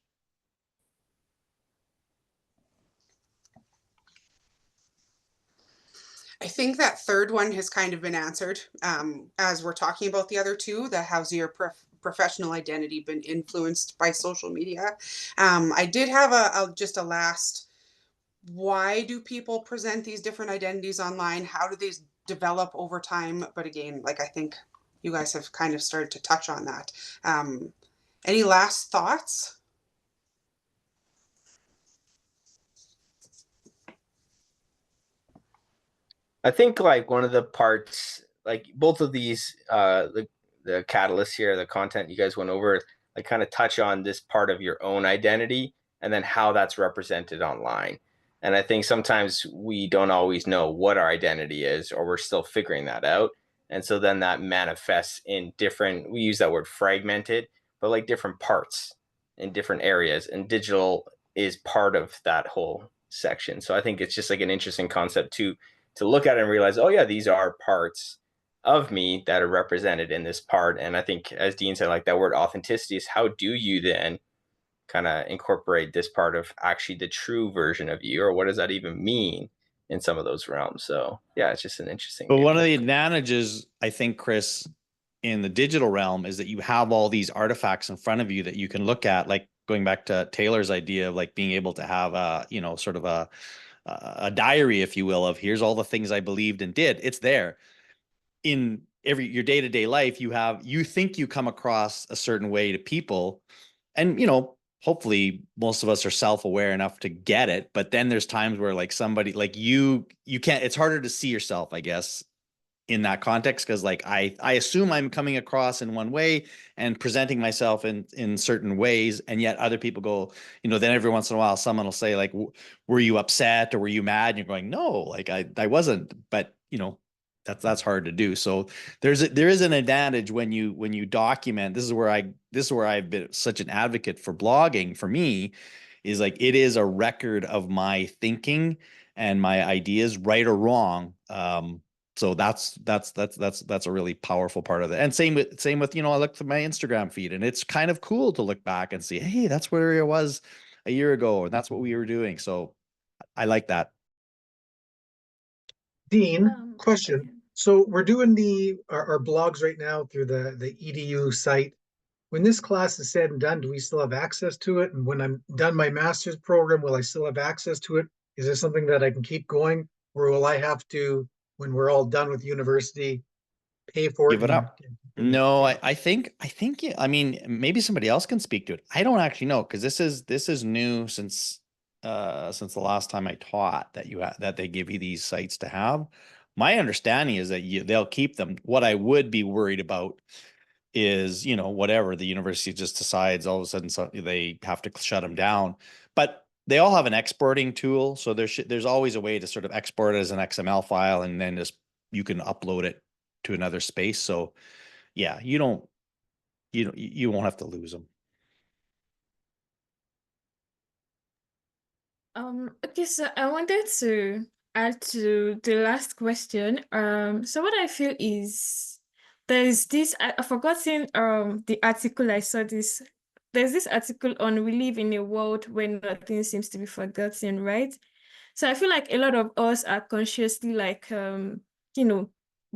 I think that third one has kind of been answered as we're talking about the other two. The how's your professional identity been influenced by social media? I did have just a last. Why do people present these different identities online? How do these develop over time? But again, like I think you guys have kind of started to touch on that. Any last thoughts? I think like one of the parts, like both of these, the catalysts here, the content you guys went over, like kind of touch on this part of your own identity and then how that's represented online. And I think sometimes we don't always know what our identity is, or we're still figuring that out. And so then that manifests in different, we use that word fragmented, but like different parts in different areas. And digital is part of that whole section. So I think it's just like an interesting concept to look at it and realize, oh yeah, these are parts of me that are represented in this part. And I think, as Dean said, like that word authenticity is, how do you then kind of incorporate this part of actually the true version of you, or what does that even mean in some of those realms? So yeah, it's just an interesting. But one of the advantages, I think, Chris, in the digital realm is that you have all these artifacts in front of you that you can look at, like going back to Taylor's idea of like being able to have a, you know, sort of a diary, if you will, of here's all the things I believed and did. It's there. In your day-to-day life, you think you come across a certain way to people, and, you know, hopefully most of us are self-aware enough to get it, but then there's times where like somebody like you can't, it's harder to see yourself, I guess, in that context, because like I assume I'm coming across in one way and presenting myself in certain ways, and yet other people go, you know, then every once in a while someone will say like, were you upset or were you mad? And you're going, no, like I wasn't. But you know, that's hard to do. So there is an advantage when you document. This is where I've been such an advocate for blogging. For me, is like, it is a record of my thinking and my ideas, right or wrong. So that's a really powerful part of it. And same with, you know, I look at my Instagram feed, and it's kind of cool to look back and see, hey, that's where I was a year ago, and that's what we were doing. So I like that. Dean, question. So we're doing our blogs right now through the EDU site. When this class is said and done, do we still have access to it? And when I'm done my master's program, will I still have access to it? Is this something that I can keep going, or will I have to, when we're all done with university, pay for it? Give it up. No, I think, yeah, I mean, maybe somebody else can speak to it. I don't actually know, because this is new since the last time I taught, that they give you these sites to have. My understanding is that they'll keep them. What I would be worried about is, you know, whatever the university just decides, all of a sudden they have to shut them down. But they all have an exporting tool, so there's always a way to sort of export it as an XML file, and then you can upload it to another space. So yeah, you won't have to lose them. Okay, so I wanted to add to the last question. So what I feel is there's this, I forgotten the article I saw this. There's this article on we live in a world where nothing seems to be forgotten, right? So I feel like a lot of us are consciously like you know,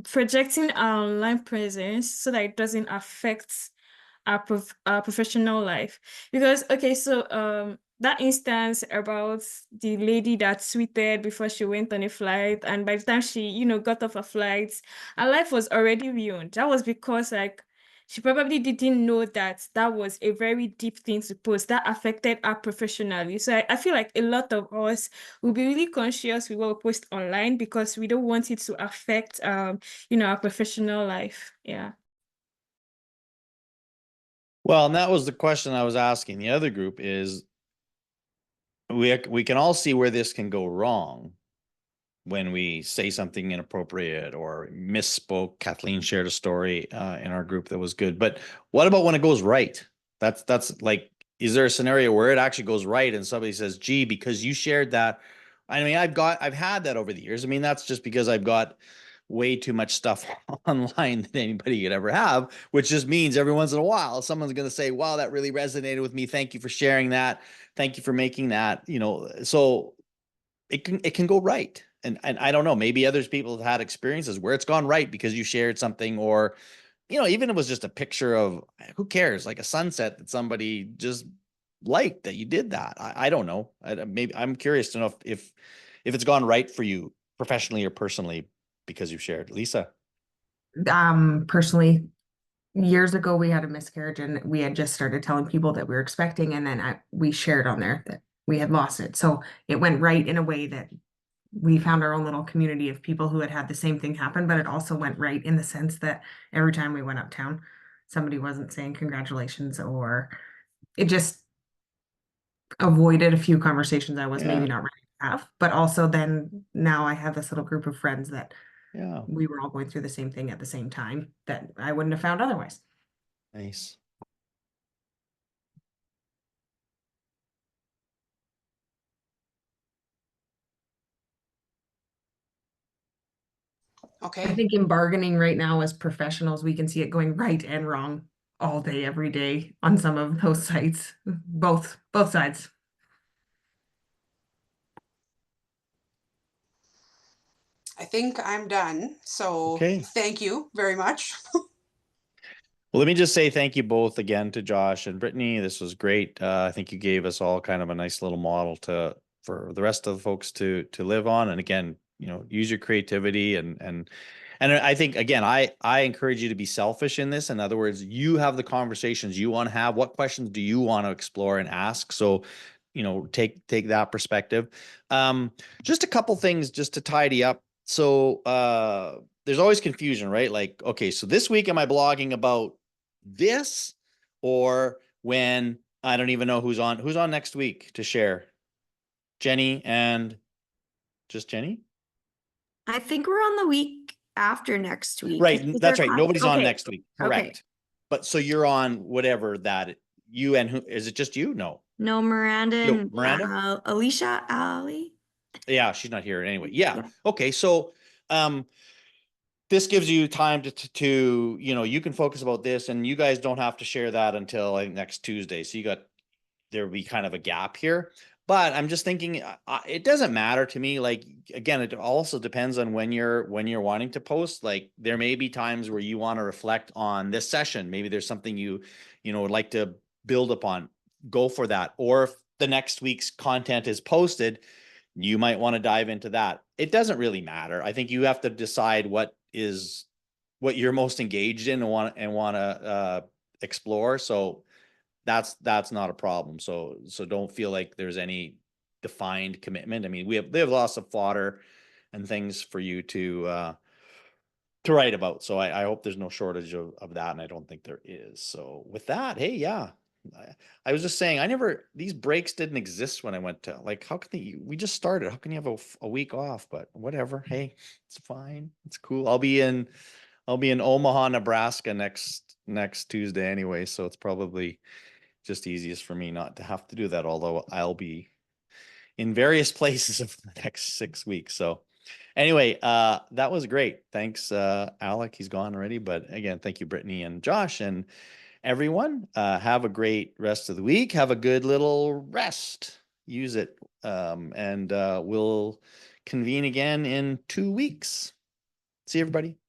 projecting our online presence so that it doesn't affect our professional life. Because okay, so that instance about the lady that tweeted before she went on a flight, and by the time she, you know, got off a flight, her life was already ruined. That was because like she probably didn't know that that was a very deep thing to post that affected her professionally. So I feel like a lot of us will be really conscious with what we post online because we don't want it to affect you know, our professional life. Yeah. Well, and that was the question I was asking the other group is we can all see where this can go wrong when we say something inappropriate or misspoke. Kathleen shared a story in our group that was good. But what about when it goes right? That's like, is there a scenario where it actually goes right and somebody says, gee, because you shared that? I mean, I've had that over the years. I mean, that's just because I've got way too much stuff online than anybody could ever have, which just means every once in a while, someone's going to say, wow, that really resonated with me. Thank you for sharing that. Thank you for making that, you know, so it can go right. And I don't know, maybe others people have had experiences where it's gone right because you shared something, or, you know, even if it was just a picture of, who cares, like a sunset that somebody just liked that you did that. I don't know. Maybe I'm curious to know if it's gone right for you professionally or personally because you've shared. Lisa. Personally, years ago we had a miscarriage and we had just started telling people that we were expecting, and then we shared on there that we had lost it. So it went right in a way that we found our own little community of people who had the same thing happen, but it also went right in the sense that every time we went uptown, somebody wasn't saying congratulations, or it just avoided a few conversations I was maybe not ready to have. But also then now I have this little group of friends that we were all going through the same thing at the same time that I wouldn't have found otherwise. Nice. Okay. I think in bargaining right now as professionals, we can see it going right and wrong all day, every day on some of those sites, both sides. I think I'm done. So Okay. thank you very much. Well, let me just say thank you both again to Josh and Brittany. This was great. I think you gave us all kind of a nice little model for the rest of the folks to live on. And again, you know, use your creativity and I think again, I encourage you to be selfish in this. In other words, you have the conversations you want to have. What questions do you want to explore and ask? So, you know, take that perspective. Just a couple things just to tidy up. So there's always confusion, right? Like, okay, so this week am I blogging about this, or when I don't even know who's on next week to share? Jenny and just Jenny? I think we're on the week after next week. Right, Is that's there right. class? Nobody's on Okay. next week. Okay. Correct. But so you're on whatever that you and who is it just you? No. No, Miranda Yo, and Miranda? Alicia, Ali. Yeah, she's not here anyway. Yeah. Yeah. Okay, so this gives you time to you know, you can focus about this, and you guys don't have to share that until I think next Tuesday. So there'll be kind of a gap here. But I'm just thinking, it doesn't matter to me. Like, again, it also depends on when you're wanting to post. Like, there may be times where you want to reflect on this session. Maybe there's something you would like to build upon. Go for that. Or if the next week's content is posted, you might want to dive into that. It doesn't really matter. I think you have to decide what you're most engaged in and want to explore. So that's not a problem. So don't feel like there's any defined commitment. I mean, we have lots of fodder and things for you to write about. So I hope there's no shortage of that, and I don't think there is. So with that, hey, yeah. I was just saying, these breaks didn't exist when I went to, like, how can we just started? How can you have a week off? But whatever. Hey, it's fine. It's cool. I'll be in Omaha, Nebraska next Tuesday anyway. So it's probably just easiest for me not to have to do that. Although I'll be in various places over the next 6 weeks. So anyway, that was great. Thanks, Alec. He's gone already, but again, thank you, Brittany and Josh, and everyone. Have a great rest of the week. Have a good little rest. Use it, and we'll convene again in 2 weeks. See you, everybody.